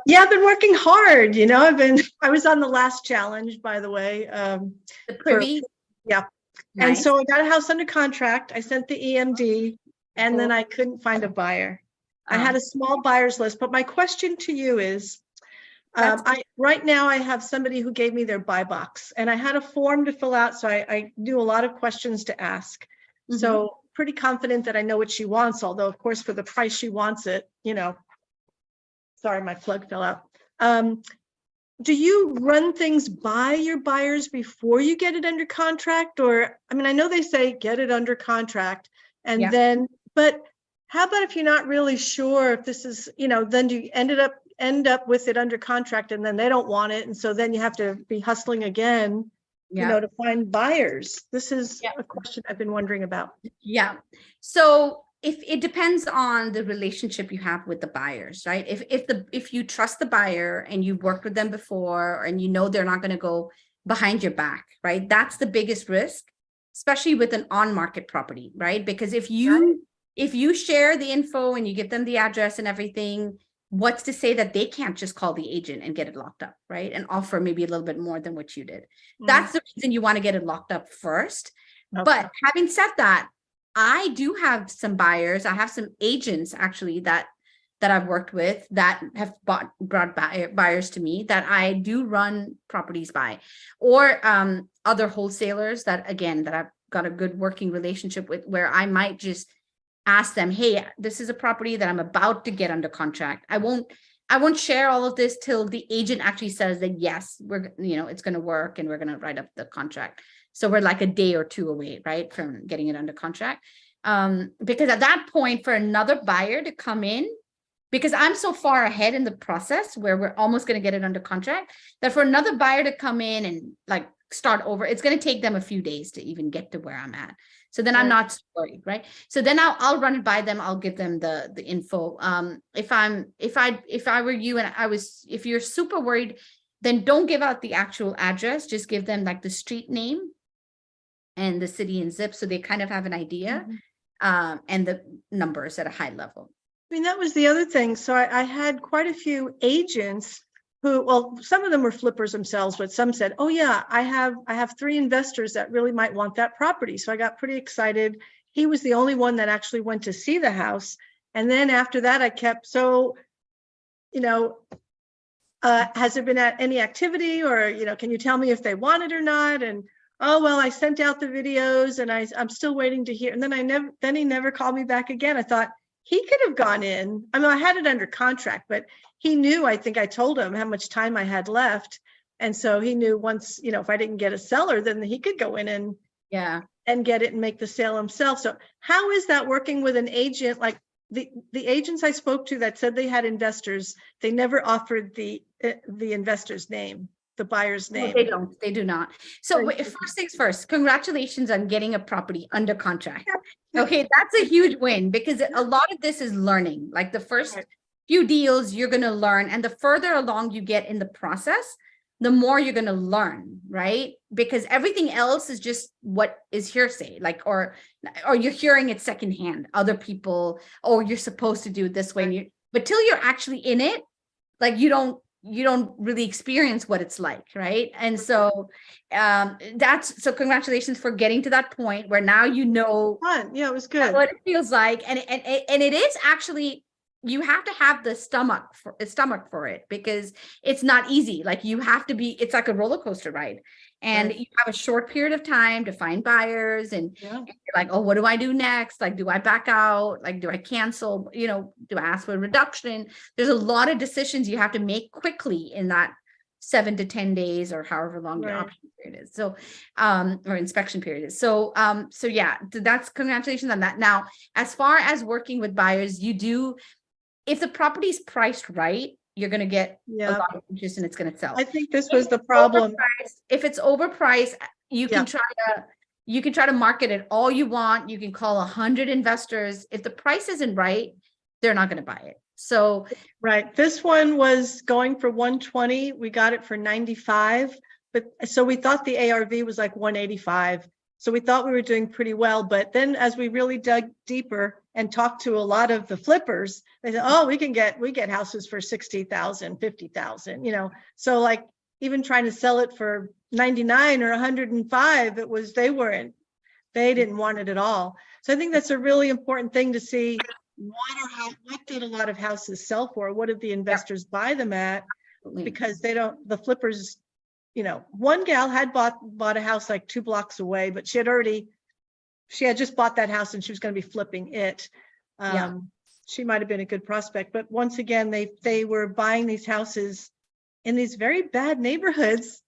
Yeah, I've been working hard. I was on the last challenge, by the way. The privy. Yeah. Nice. And so I got a house under contract. I sent the EMD and then I couldn't find a buyer. I had a small buyer's list, but my question to you is, right now I have somebody who gave me their buy box and I had a form to fill out. So I knew a lot of questions to ask. So pretty confident that I know what she wants, although of course for the price she wants it, sorry, my plug fell out. Do you run things by your buyers before you get it under contract? Or, I know they say get it under contract and then, but how about if you're not really sure if this is, then do you end up with it under contract and then they don't want it. And so then you have to be hustling again, to find buyers. This is a question I've been wondering about. Yeah. So if it depends on the relationship you have with the buyers, right? If you trust the buyer and you've worked with them before and they're not going to go behind your back, right? That's the biggest risk, especially with an on-market property, right? Because if you share the info and you give them the address and everything, what's to say that they can't just call the agent and get it locked up, right? And offer maybe a little bit more than what you did. That's the reason you want to get it locked up first. Okay. But having said that, I do have some buyers. I have some agents actually that I've worked with that have brought buyers to me that I do run properties by, or other wholesalers that I've got a good working relationship with, where I might just ask them, hey, this is a property that I'm about to get under contract. I won't share all of this till the agent actually says that yes, it's going to work and we're going to write up the contract. So we're like a day or two away, right, from getting it under contract. Because at that point, for another buyer to come in because I'm so far ahead in the process where we're almost going to get it under contract that for another buyer to come in and like start over, it's going to take them a few days to even get to where I'm at. So then I'm Right. not so worried, right? So then I'll run it by them. I'll give them the info. If I were you and if you're super worried, then don't give out the actual address. Just give them like the street name and the city and zip, so they kind of have an idea, and the numbers at a high level. I mean, that was the other thing. So I had quite a few agents who, well, some of them were flippers themselves, but some said, oh yeah, I have 3 investors that really might want that property. So I got pretty excited. He was the only one that actually went to see the house. And then after that, I kept, so, has there been any activity, or, can you tell me if they want it or not? And, oh, well, I sent out the videos and I'm still waiting to hear. And then he never called me back again. I thought he could have gone in. I mean, I had it under contract, but he knew, I think I told him how much time I had left. And so he knew once, if I didn't get a seller, then he could go in and get it and make the sale himself. So how is that working with an agent? Like the agents I spoke to that said they had investors, they never offered the investor's name, the buyer's name. No, they do not. So first things first, congratulations on getting a property under contract. Okay, that's a huge win, because a lot of this is learning. Like the first few deals you're going to learn, and the further along you get in the process, the more you're going to learn, right? Because everything else is just what is hearsay, like, or you're hearing it secondhand, other people, oh, you're supposed to do it this way. But till you're actually in it, like you don't really experience what it's like, right? And so so congratulations for getting to that point where now Fun. Yeah, it was good. what it feels like. And it is actually, you have to have the stomach for it, because it's not easy. Like it's like a roller coaster ride, and you have a short period of time to find buyers, and you're like, oh, what do I do next? Like, do I back out? Like, do I cancel? Do I ask for a reduction? There's a lot of decisions you have to make quickly in that 7 to 10 days or however long your option period is. So, or inspection period is. So, yeah, that's congratulations on that. Now, as far as working with buyers, if the property's priced right, you're going to get a lot of interest and it's going to sell. I think this was the problem. If it's overpriced, you can try to market it all you want. You can call 100 investors. If the price isn't right, they're not going to buy it. So, this one was going for 120. We got it for 95. But so we thought the ARV was like 185. So we thought we were doing pretty well. But then as we really dug deeper and talked to a lot of the flippers, they said, oh, we get houses for 60,000, 50,000, So like even trying to sell it for 99 or 105, they didn't want it at all. So I think that's a really important thing to see. What did a lot of houses sell for? What did the investors buy them at? Because the flippers, one gal had bought a house like 2 blocks away, but she had just bought that house and she was going to be flipping it. She might've been a good prospect, but once again, they were buying these houses in these very bad neighborhoods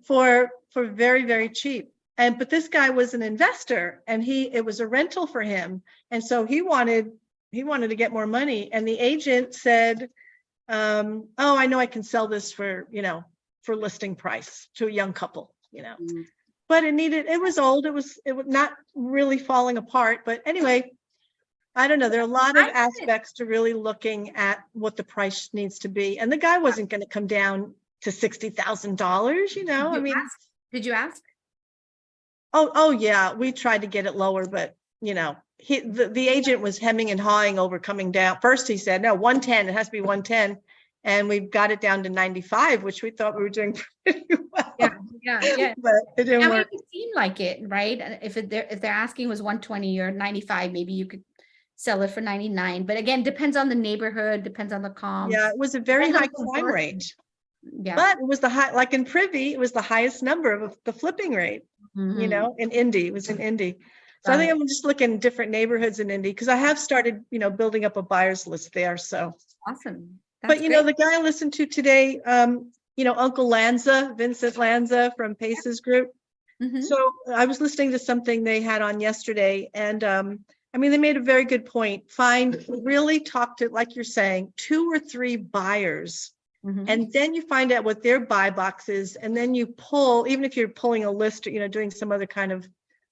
for very, very cheap. But this guy was an investor, and it was a rental for him. And so he wanted to get more money. And the agent said, oh, I know I can sell this for listing price to a young couple, but it was old. It was not really falling apart. But anyway, I don't know. There are a lot of aspects to really looking at what the price needs to be. And the guy wasn't going to come down to $60,000, Did you ask? Oh yeah. We tried to get it lower, but the agent was hemming and hawing over coming down. First he said, no, 110, it has to be 110. And we got it down to 95, which we thought we were doing pretty well. Yeah. But it didn't work. It seemed like it, right? And if they're asking was 120 or 95, maybe you could sell it for 99. But again, depends on the neighborhood, depends on the comps. Yeah, it was a very high crime rate. Yeah. But it was like in Privy, it was the highest number of the flipping rate, in Indy. It was in Indy. So I think I'm just looking at different neighborhoods in Indy, because I have started, building up a buyer's list there. So awesome. But the guy I listened to today, Uncle Lanza, Vincent Lanza from Pace's group. So I was listening to something they had on yesterday, and I mean, they made a very good point. Really talk to, like you're saying, 2 or 3 buyers. Mhm. And then you find out what their buy box is. And then you pull, even if you're pulling a list, doing some other kind of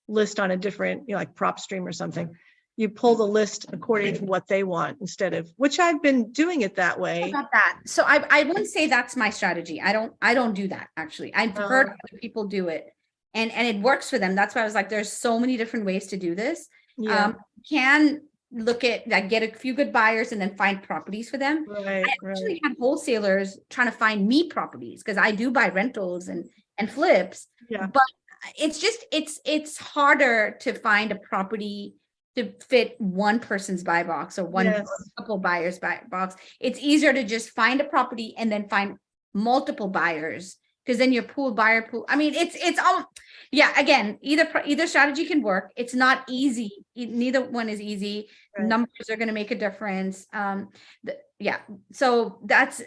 list on a different, like PropStream or something, you pull the list according to what they want instead of, which I've been doing it that way. About that. So I wouldn't say that's my strategy. I don't do that actually. I've heard other people do it and it works for them. That's why I was like, there's so many different ways to do this. Yeah. Can look at like get a few good buyers and then find properties for them. Right. I actually had wholesalers trying to find me properties because I do buy rentals and flips. Yeah. But it's just it's harder to find a property to fit one person's buy box or one Yes. or couple buyers buy box. It's easier to just find a property and then find multiple buyers because then your buyer pool. I mean, it's all, yeah, again, either strategy can work. It's not easy. Neither one is easy. Right. Numbers are going to make a difference. Yeah. So that's,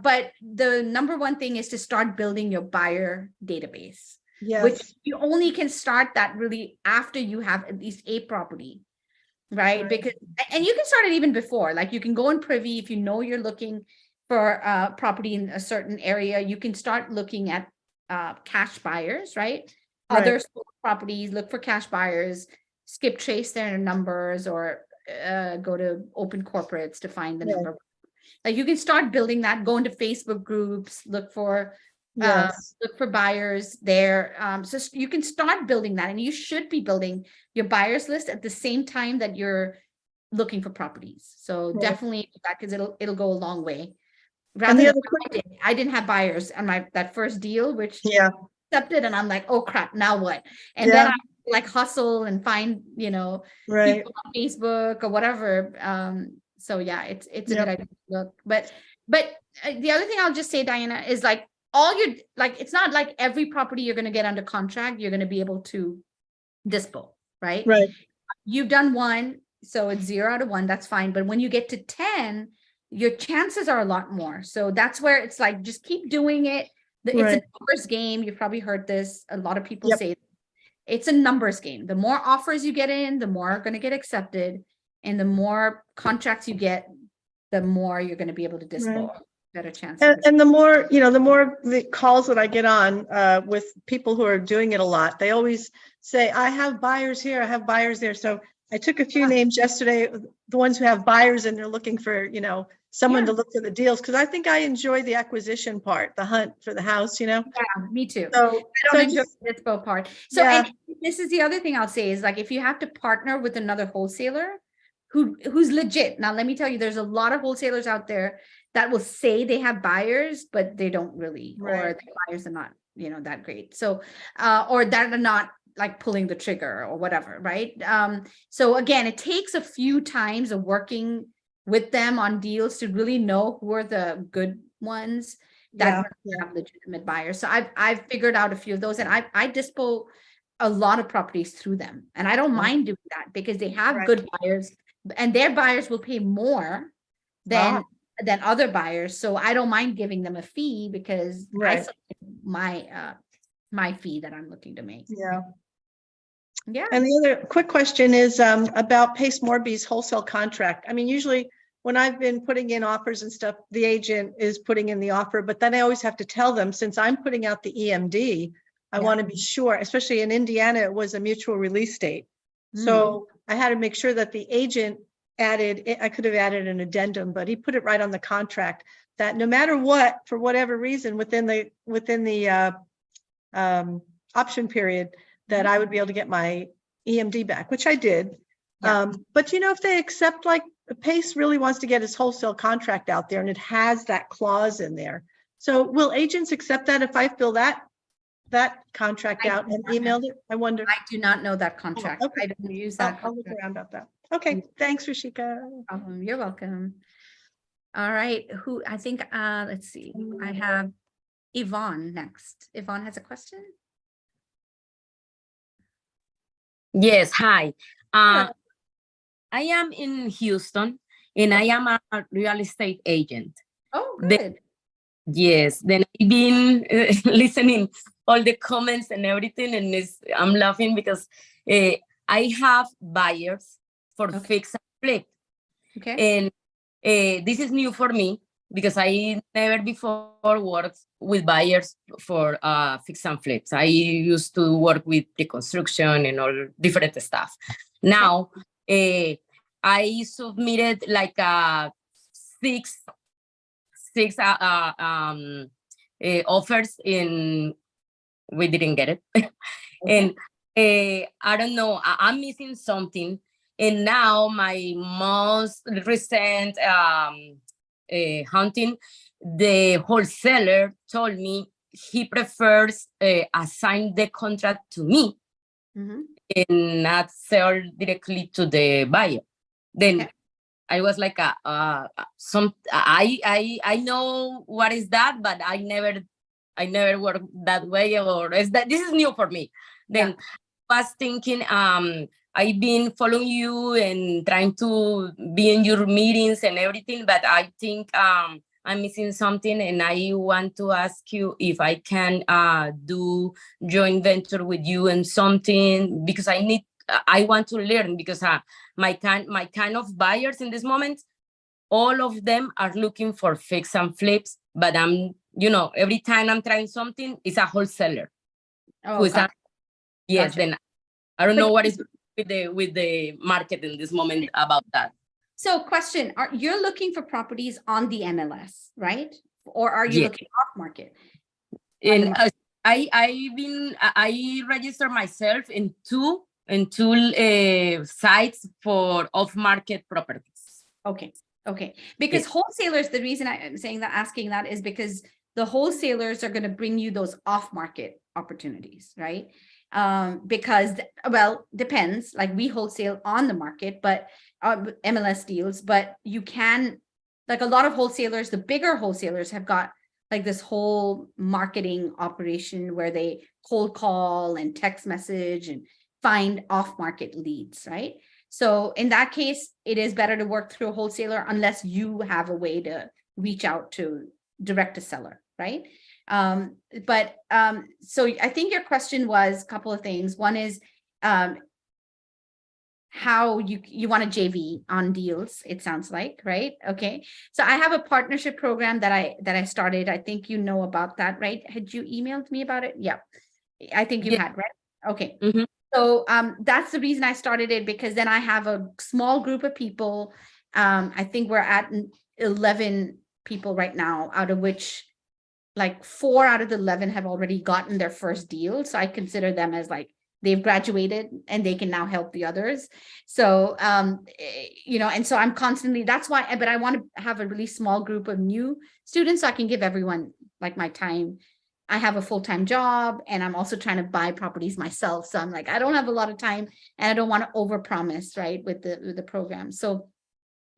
but the number one thing is to start building your buyer database, Yes. which you only can start that really after you have at least a property. Right. Because, and you can start it even before, like you can go in Privy if you know you're looking for property in a certain area, you can start looking at cash buyers, right? Other properties, look for cash buyers, skip trace their numbers or go to open corporates to find the number. Like you can start building that, go into Facebook groups, look for buyers there. So you can start building that and you should be building your buyers list at the same time that you're looking for properties. So definitely that because it'll go a long way. Rather than I didn't have buyers on that first deal, which accepted, and I'm like, oh crap, now what? And then I like hustle and find, people on Facebook or whatever. So yeah, it's a good idea to look. But the other thing I'll just say, Diana, is like it's not like every property you're going to get under contract, you're going to be able to dispo, right? Right. You've done 1, so it's 0 out of 1, that's fine. But when you get to 10, your chances are a lot more. So that's where it's like, just keep doing it. It's a numbers game. You've probably heard this. A lot of people say it's a numbers game. The more offers you get in, the more are going to get accepted. And the more contracts you get, the more you're going to be able to dispo. Better chance. And the more, the calls that I get on with people who are doing it a lot, they always say, I have buyers here, I have buyers there. So I took a few names yesterday, the ones who have buyers and they're looking for, someone to look for the deals. Cause I think I enjoy the acquisition part, the hunt for the house, Yeah, me too. So I don't enjoy the dispo part. So and this is the other thing I'll say is like, if you have to partner with another wholesaler who's legit. Now, let me tell you, there's a lot of wholesalers out there that will say they have buyers, but they don't really, or the buyers are not, that great. So, or that are not like pulling the trigger or whatever, right? So again, it takes a few times of working with them on deals to really know who are the good ones that have legitimate buyers. So I've figured out a few of those, and I dispo a lot of properties through them, and I don't mind doing that because they have good buyers, and their buyers will pay more than other buyers. So I don't mind giving them a fee because I my fee that I'm looking to make. Yeah. And the other quick question is about Pace Morby's wholesale contract. I mean, usually when I've been putting in offers and stuff, the agent is putting in the offer, but then I always have to tell them, since I'm putting out the EMD, I want to be sure, especially in Indiana, it was a mutual release state. So I had to make sure that the agent I could have added an addendum, but he put it right on the contract that no matter what, for whatever reason, within the option period, that I would be able to get my EMD back, which I did. But if they accept, like Pace really wants to get his wholesale contract out there and it has that clause in there. So will agents accept that if I fill that contract out and emailed it? I wonder. I do not know that contract. I don't use that. I'll look around about that. Okay. Thanks, Ruchika. You're welcome. All right. I think, let's see. I have Yvonne next. Yvonne has a question. Yes, hi. I am in Houston and I am a real estate agent. Oh, good. Then I've been listening all the comments and everything, and I'm laughing because I have buyers for Okay. fix and flip. Okay. And this is new for me because I never before worked with buyers for fix and flips. I used to work with reconstruction and all different stuff. Now, I submitted like six offers, and we didn't get it. And I don't know, I'm missing something. And now my most recent hunting, the wholesaler told me he prefers assign the contract to me Mhm. and not sell directly to the buyer. Then Okay. I was like, I know what is that, but I never work that way, or is that this is new for me. Then was thinking, I've been following you and trying to be in your meetings and everything, but I think I'm missing something, and I want to ask you if I can do joint venture with you and something, because I want to learn, because my kind of buyers in this moment, all of them are looking for fix and flips, but every time I'm trying something, it's a wholesaler. Oh, Yes, gotcha. then I don't But know what is with the market in this moment about that. So question, you're looking for properties on the MLS, right? Or are you Yes. looking off market? On the And I registered myself in two sites for off-market properties. Okay. Okay. Because wholesalers, the reason I'm saying that, asking that, is because the wholesalers are going to bring you those off-market opportunities, right? Because, well, depends. Like, we wholesale on the market, but MLS deals, but you can, like, a lot of wholesalers, the bigger wholesalers have got like this whole marketing operation where they cold call and text message and find off-market leads, right? So in that case, it is better to work through a wholesaler unless you have a way to reach out to direct a seller, right? So I think your question was a couple of things. One is how you want a JV on deals, it sounds like, right? Okay. So I have a partnership program that I started. I think you know about that, right? Had you emailed me about it? Yeah. I think you had, right? Okay. Mhm. So that's the reason I started it, because then I have a small group of people. I think we're at 11 people right now, out of which like 4 out of the 11 have already gotten their first deal. So I consider them as like they've graduated and they can now help the others. So, and so I'm constantly, that's why, but I want to have a really small group of new students so I can give everyone like my time. I have a full-time job and I'm also trying to buy properties myself. So I'm like, I don't have a lot of time and I don't want to overpromise, right, with the program. So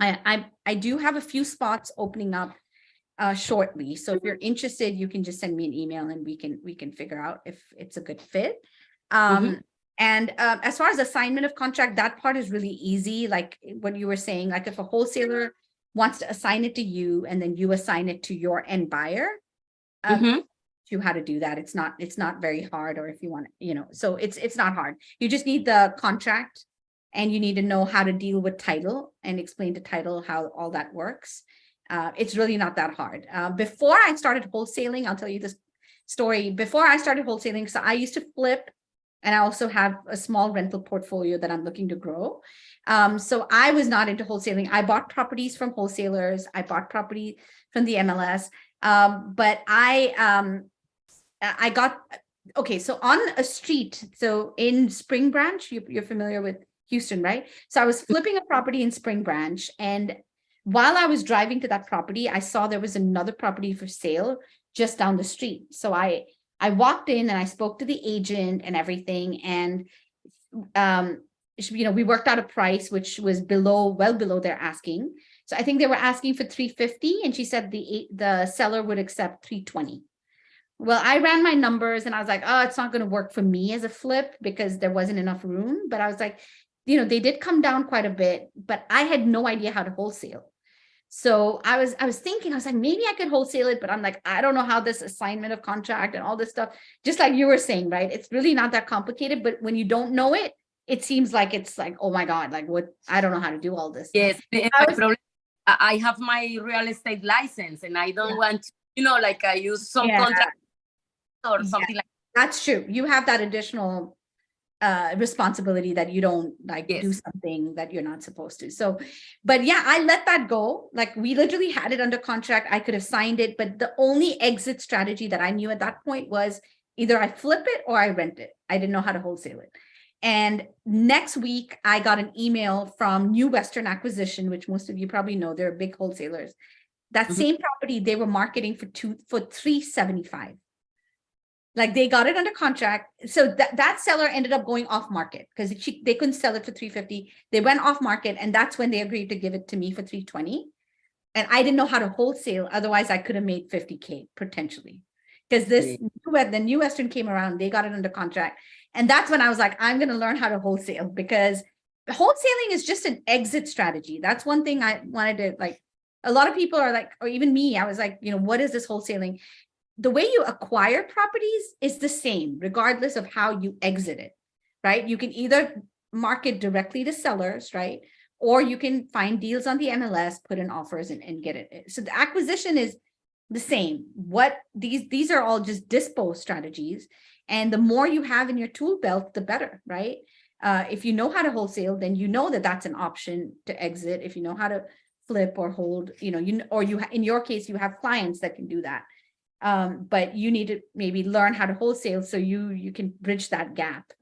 I do have a few spots opening up shortly. So if you're interested, you can just send me an email and we can figure out if it's a good fit. And as far as assignment of contract, that part is really easy. Like what you were saying, like if a wholesaler wants to assign it to you and then you assign it to your end buyer, you how to do that. It's not very hard. Or if you want, so it's not hard. You just need the contract and you need to know how to deal with title and explain to title how all that works. It's really not that hard. Before I started wholesaling, I'll tell you this story. Before I started wholesaling, so I used to flip, and I also have a small rental portfolio that I'm looking to grow. So I was not into wholesaling. I bought properties from wholesalers. I bought property from the MLS. But I got, okay, so on a street, so in Spring Branch, you're familiar with Houston, right? So I was flipping a property in Spring Branch, and while I was driving to that property, I saw there was another property for sale just down the street. So I walked in and I spoke to the agent and everything. And, we worked out a price, which was well below their asking. So I think they were asking for $350. And she said the seller would accept $320. Well, I ran my numbers and I was like, oh, it's not going to work for me as a flip because there wasn't enough room. But I was like, they did come down quite a bit, but I had no idea how to wholesale. So I was thinking, I was like, maybe I could wholesale it, but I'm like, I don't know how this assignment of contract and all this stuff, just like you were saying, right? It's really not that complicated, but when you don't know it, it seems like it's like, oh my God, like what, I don't know how to do all this. Yes, I my was- problem, I have my real estate license and I don't want to, like I use some Yeah. contract or Yeah. something like That's true. You have that additional responsibility that you don't like do Yes. something that you're not supposed to. So, but yeah, I let that go. Like we literally had it under contract. I could have signed it, but the only exit strategy that I knew at that point was either I flip it or I rent it. I didn't know how to wholesale it. And next week, I got an email from New Western Acquisition, which most of you probably know, they're big wholesalers. That Mhm. same property they were marketing for $375. Like they got it under contract. So that seller ended up going off market because they couldn't sell it for $350. They went off market, and that's when they agreed to give it to me for $320. And I didn't know how to wholesale. Otherwise, I could have made $50K potentially. Because the New Western came around, they got it under contract. And that's when I was like, I'm going to learn how to wholesale, because wholesaling is just an exit strategy. That's one thing I wanted to like. A lot of people are like, or even me, I was like, what is this wholesaling? The way you acquire properties is the same, regardless of how you exit it, right? You can either market directly to sellers, right? Or you can find deals on the MLS, put in offers and get it. So the acquisition is the same. What these are all just dispo strategies. And the more you have in your tool belt, the better, right? If you know how to wholesale, then you know that that's an option to exit. If you know how to flip or hold, in your case, you have clients that can do that. But you need to maybe learn how to wholesale so you can bridge that gap.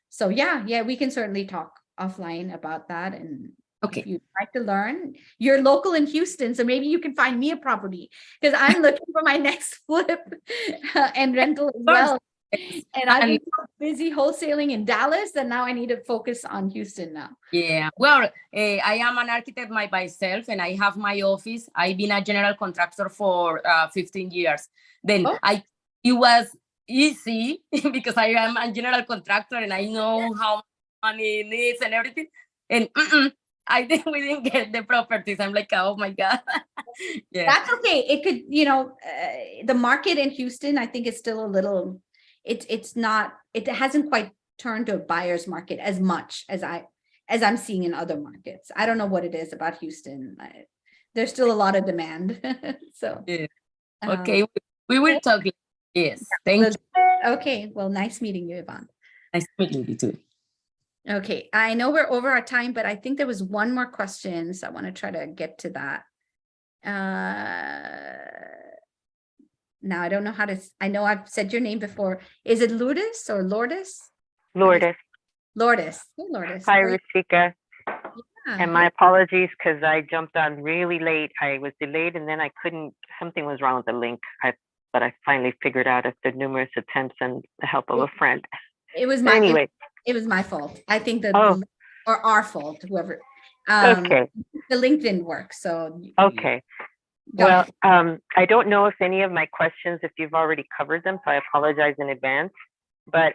So yeah, we can certainly talk offline about that. And Okay. if you'd like to learn, you're local in Houston, so maybe you can find me a property, because I'm looking for my next flip and rental as well. And I've been so busy wholesaling in Dallas, and now I need to focus on Houston now. Yeah, well, I am an architect myself, and I have my office. I've been a general contractor for 15 years. Then it was easy because I am a general contractor and I know how much money it needs and everything. And we didn't get the properties. I'm like, oh my God. Yeah, That's okay. It could, the market in Houston, I think is still a little. It hasn't quite turned to a buyer's market as much as I'm seeing in other markets. I don't know what it is about Houston. There's still a lot of demand. So, yeah. Okay, we will talk. Yes, thank you. Okay, well, nice meeting you, Yvonne. Nice meeting you too. Okay, I know we're over our time, but I think there was one more question, so I want to try to get to that. Now I don't know how to. I know I've said your name before. Is it Lourdes or Lourdes? Lourdes. Lourdes. Hey, Lourdes. Hi, Ruchika. Yeah. And my apologies because I jumped on really late. I was delayed and then I couldn't, something was wrong with the link. But I finally figured out after numerous attempts and the help of a friend. It was it was my fault. I think that or our fault, whoever. Okay. The link didn't work. So okay. Well, I don't know if any of my questions, if you've already covered them, so I apologize in advance. But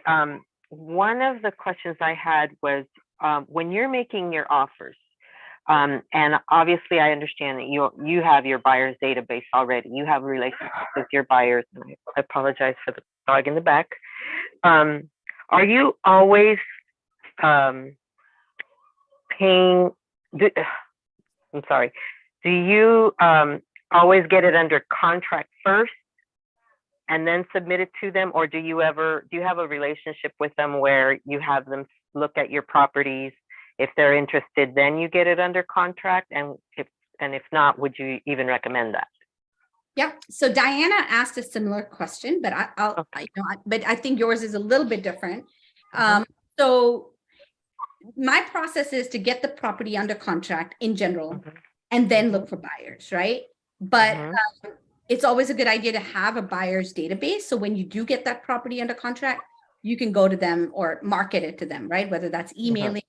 one of the questions I had was when you're making your offers, and obviously I understand that you have your buyers database already. You have a relationship with your buyers. I apologize for the dog in the back. Are you always paying? I'm sorry. Do you always get it under contract first and then submit it to them, or do you have a relationship with them where you have them look at your properties? If they're interested, then you get it under contract, and if not, would you even recommend that? Yeah. So Diana asked a similar question, but but I think yours is a little bit different. So my process is to get the property under contract in general, and then look for buyers, right? But it's always a good idea to have a buyer's database. So when you do get that property under contract, you can go to them or market it to them, right? Whether that's emailing,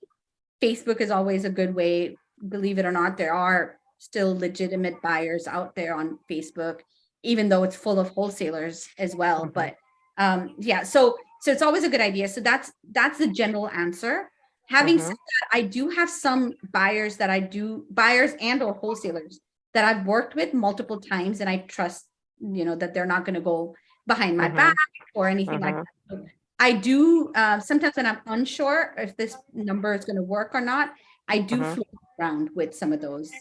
Facebook is always a good way. Believe it or not, there are still legitimate buyers out there on Facebook, even though it's full of wholesalers as well. But yeah, so it's always a good idea. So that's the general answer. Having said that, I do have some buyers and or wholesalers that I've worked with multiple times, and I trust, that they're not going to go behind my back or anything like that. So I do, sometimes when I'm unsure if this number is going to work or not, I do Mhm. float around with some of those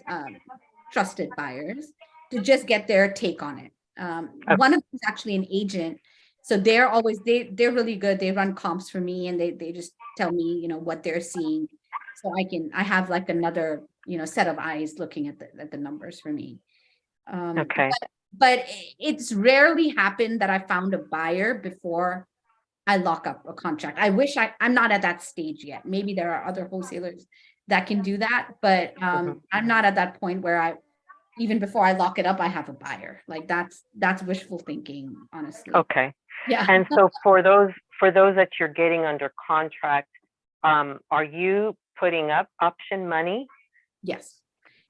trusted buyers to just get their take on it. Okay. One of them is actually an agent. So they're always, they're really good. They run comps for me and they just tell me, you know, what they're seeing. So I have like another, you know, set of eyes looking at the numbers for me. Okay. But it's rarely happened that I found a buyer before I lock up a contract. I wish I'm not at that stage yet. Maybe there are other wholesalers that can do that, but I'm not at that point where even before I lock it up, I have a buyer. Like that's wishful thinking, honestly. Okay. Yeah. And so for those that you're getting under contract, are you putting up option money Yes.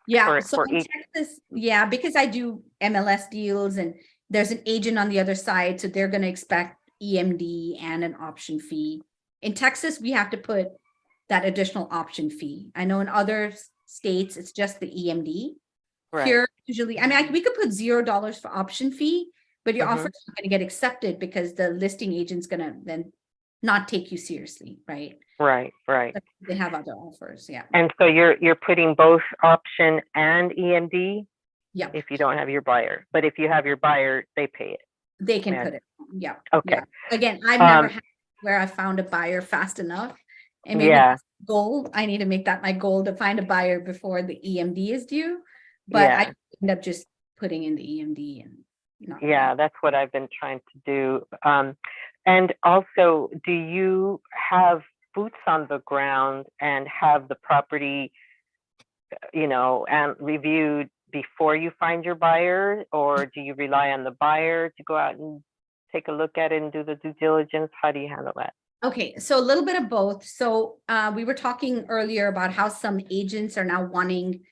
Yeah. So for in each? Texas, yeah, because I do MLS deals and there's an agent on the other side, so they're going to expect EMD and an option fee. In Texas, we have to put that additional option fee. I know in other states, it's just the EMD. Right. Here, usually, I mean, we could put $0 for option fee, but your offer is not going to get accepted because the listing agent's going to then not take you seriously, right? Right. They have other offers, yeah. And so you're putting both option and EMD Yeah, if you don't have your buyer, but if you have your buyer, they pay it. they can Yeah. put it. Yeah. Okay. Yeah. Again, I've never had where I found a buyer fast enough. And maybe Yeah. that's the goal. I need to make that my goal to find a buyer before the EMD is due. But Yeah. I end up just putting in the EMD and not. Yeah, that's what I've been trying to do. And also, do you have boots on the ground and have the property, you know, and reviewed before you find your buyer, or do you rely on the buyer to go out and take a look at it and do the due diligence? How do you handle that? Okay, so a little bit of both. So we were talking earlier about how some agents are now wanting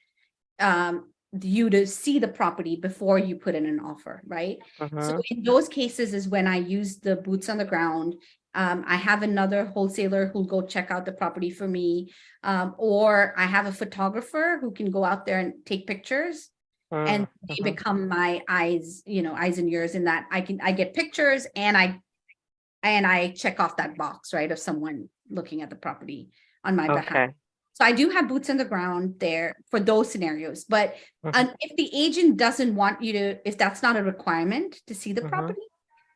you to see the property before you put in an offer, right? So in those cases is when I use the boots on the ground. I have another wholesaler who'll go check out the property for me, or I have a photographer who can go out there and take pictures, and they become my eyes, you know, eyes and ears in that I get pictures and I check off that box, right, of someone looking at the property on my behalf. Okay. So I do have boots on the ground there for those scenarios. But if the agent doesn't want you to, if that's not a requirement to see the property,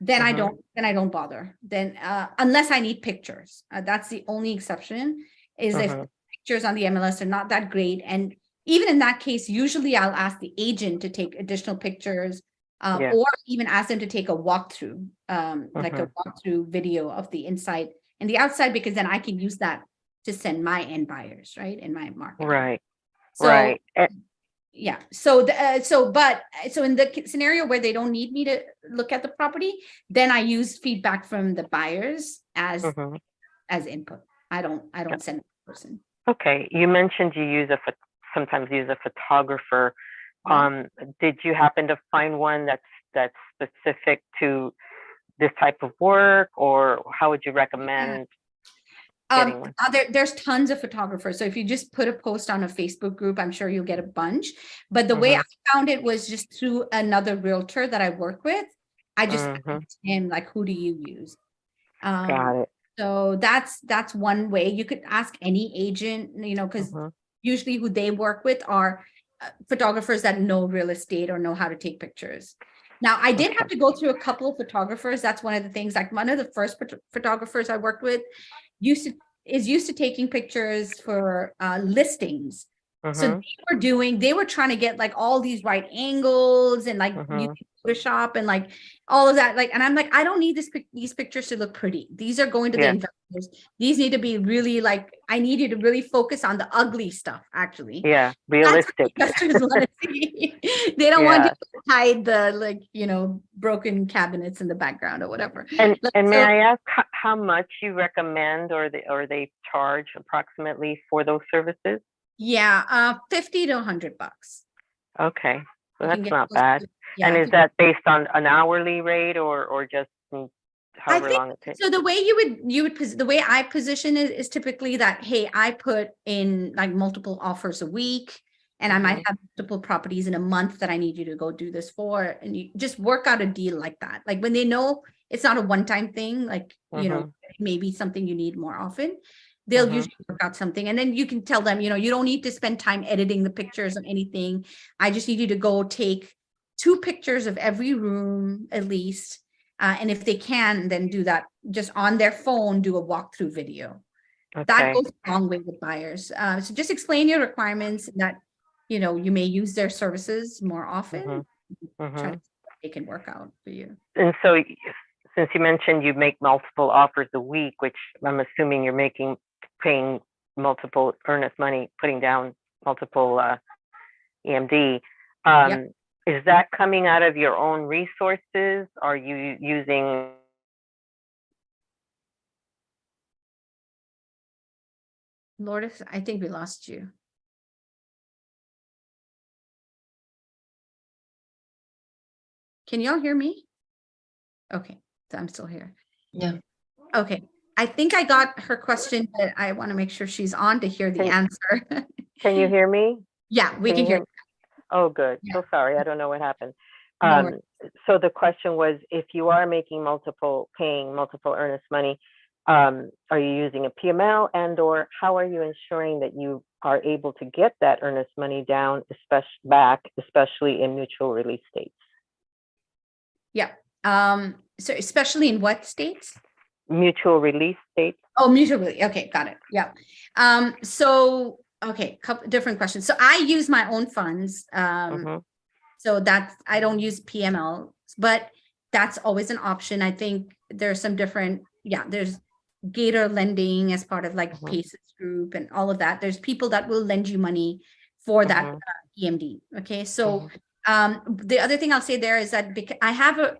then I don't bother. Then unless I need pictures, that's the only exception. Is if the pictures on the MLS are not that great, and even in that case, usually I'll ask the agent to take additional pictures. Or even ask them to take a walkthrough, like a walkthrough video of the inside and the outside, because then I can use that to send my end buyers, right, in my market. Right. So, right. yeah. So in the scenario where they don't need me to look at the property, then I use feedback from the buyers as input. I don't send a person. Okay. You mentioned you sometimes use a photographer. Did you happen to find one that's specific to this type of work, or how would you recommend getting one? There's tons of photographers. So if you just put a post on a Facebook group, I'm sure you'll get a bunch. But the way I found it was just through another realtor that I work with. I just asked him, like, who do you use? Got it. So that's one way. You could ask any agent, you know, because usually who they work with are photographers that know real estate or know how to take pictures. Now, I did have to go through a couple of photographers. That's one of the things. Like one of the first photographers I worked with is used to taking pictures for listings. So they were trying to get like all these right angles and like using Photoshop and like all of that. Like, and I'm like, I don't need these pictures to look pretty. These are going to the investors. These need to be really like, I need you to really focus on the ugly stuff, actually. Yeah, realistic. Investors want to see. They don't want to hide the, like, you know, broken cabinets in the background or whatever. And may I ask how much you recommend or they charge approximately for those services? Yeah, $50 to $100. Okay, so that's not bad. Yeah, and is that based on an hourly rate or just however long it takes? So the way the way I position it is typically that, hey, I put in like multiple offers a week. and I might have multiple properties in a month that I need you to go do this for, and you just work out a deal like that. Like when they know it's not a one-time thing, like, you know, maybe something you need more often, they'll usually work out something. And then you can tell them, you know, you don't need to spend time editing the pictures or anything. I just need you to go take 2 pictures of every room at least. And if they can, then do that just on their phone, do a walkthrough video. That Okay. goes a long way with buyers. So just explain your requirements that, you know, you may use their services more often. Try to see what they can work out for you. And so since you mentioned you make multiple offers a week, which I'm assuming you're paying multiple earnest money, putting down multiple EMD, is that coming out of your own resources? Are you using? Lourdes, I think we lost you. Can y'all hear me? Okay, so I'm still here. Yeah. Okay, I think I got her question, but I want to make sure she's on to hear the answer. Can you hear me? Yeah, we can hear. Oh, good. Yeah. So sorry, I don't know what happened. No worries. So the question was, if you are paying multiple earnest money, are you using a PML, and or how are you ensuring that you are able to get that earnest money down, especially in mutual release states? Yeah. So especially in what states? Mutual release states. Oh, mutual release. Okay, got it. Yeah. So okay, couple different questions. So I use my own funds. So I don't use PML, but that's always an option. I think there's some different, there's Gator lending as part of like PACES group and all of that. There's people that will lend you money for that EMD. Okay. So the other thing I'll say there is that I have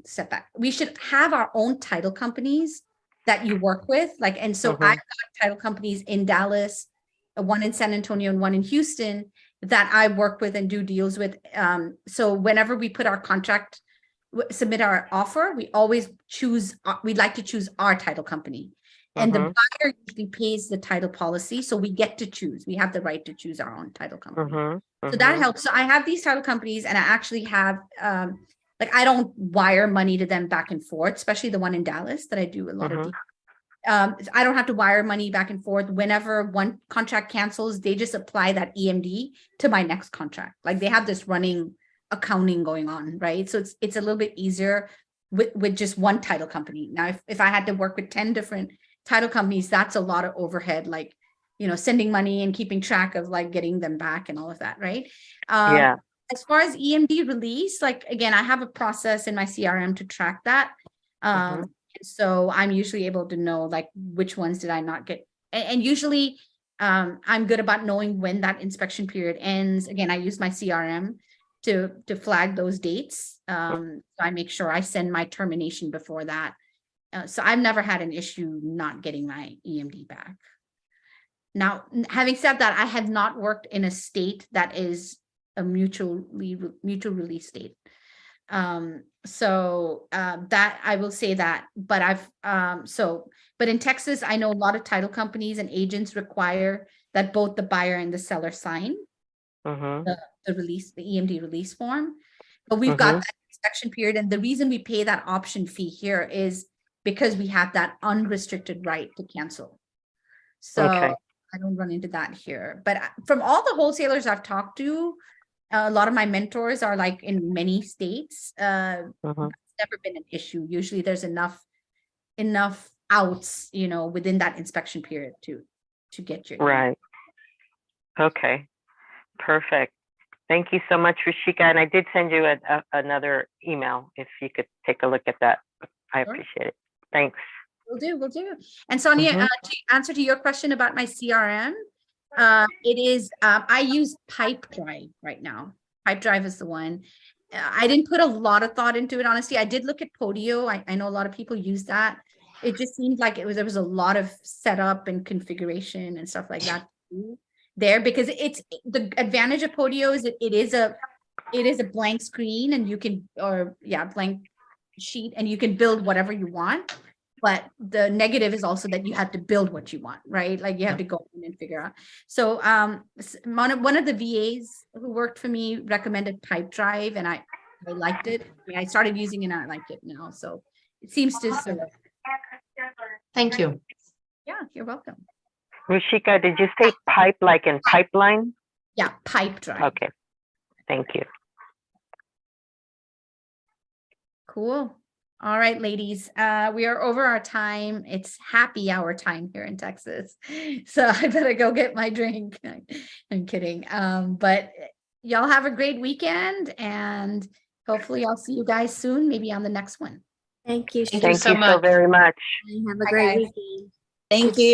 step back. We should have our own title companies that you work with. Like, and so I've got title companies in Dallas, one in San Antonio and one in Houston that I work with and do deals with. So whenever we put our contract, submit our offer, we always we'd like to choose our title company. And the buyer usually pays the title policy. So we get to choose. We have the right to choose our own title company. So that helps. So I have these title companies, and I actually have, I don't wire money to them back and forth, especially the one in Dallas that I do a lot of deals. I don't have to wire money back and forth. Whenever one contract cancels, they just apply that EMD to my next contract. Like they have this running accounting going on, right? So it's a little bit easier with just one title company. Now, if I had to work with 10 different title companies, that's a lot of overhead, like, you know, sending money and keeping track of like getting them back and all of that, right? As far as EMD release, like, again, I have a process in my CRM to track that. So I'm usually able to know like which ones did I not get. And usually I'm good about knowing when that inspection period ends. Again, I use my CRM to flag those dates. So I make sure I send my termination before that. So I've never had an issue not getting my EMD back. Now, having said that, I have not worked in a state that is a mutual release state. So that I will say that, but but in Texas, I know a lot of title companies and agents require that both the buyer and the seller sign the EMD release form. But we've got that inspection period, and the reason we pay that option fee here is because we have that unrestricted right to cancel. So I don't run into that here. But from all the wholesalers I've talked to, a lot of my mentors are like in many states. That's never been an issue. Usually there's enough outs, you know, within that inspection period to get your right. Okay, perfect. Thank you so much, Ruchika. And I did send you another email if you could take a look at that. I appreciate it. Thanks. We'll do. And Sonia, to answer to your question about my CRM, it is, I use Pipedrive right now. Pipedrive is the one. I didn't put a lot of thought into it, honestly. I did look at Podio. I know a lot of people use that. It just seemed like there was a lot of setup and configuration and stuff like that there, because it's the advantage of Podio is it is a blank screen, and you can, blank sheet, and you can build whatever you want. But the negative is also that you have to build what you want, right? Like you have to go in and figure out. So one of the VAs who worked for me recommended Pipe Drive, and I liked it. I mean, I started using it and I like it now. So it seems to serve. Thank you. Yeah, you're welcome. Ruchika, did you say pipe like in pipeline? Yeah, Pipe Drive. Okay, thank you. Cool. All right, ladies, we are over our time. It's happy hour time here in Texas. So I better go get my drink. I'm kidding. But y'all have a great weekend and hopefully I'll see you guys soon, maybe on the next one. Thank you. Thank you Thank so you so much. very much. Have a Bye, great guys. weekend. Thank you.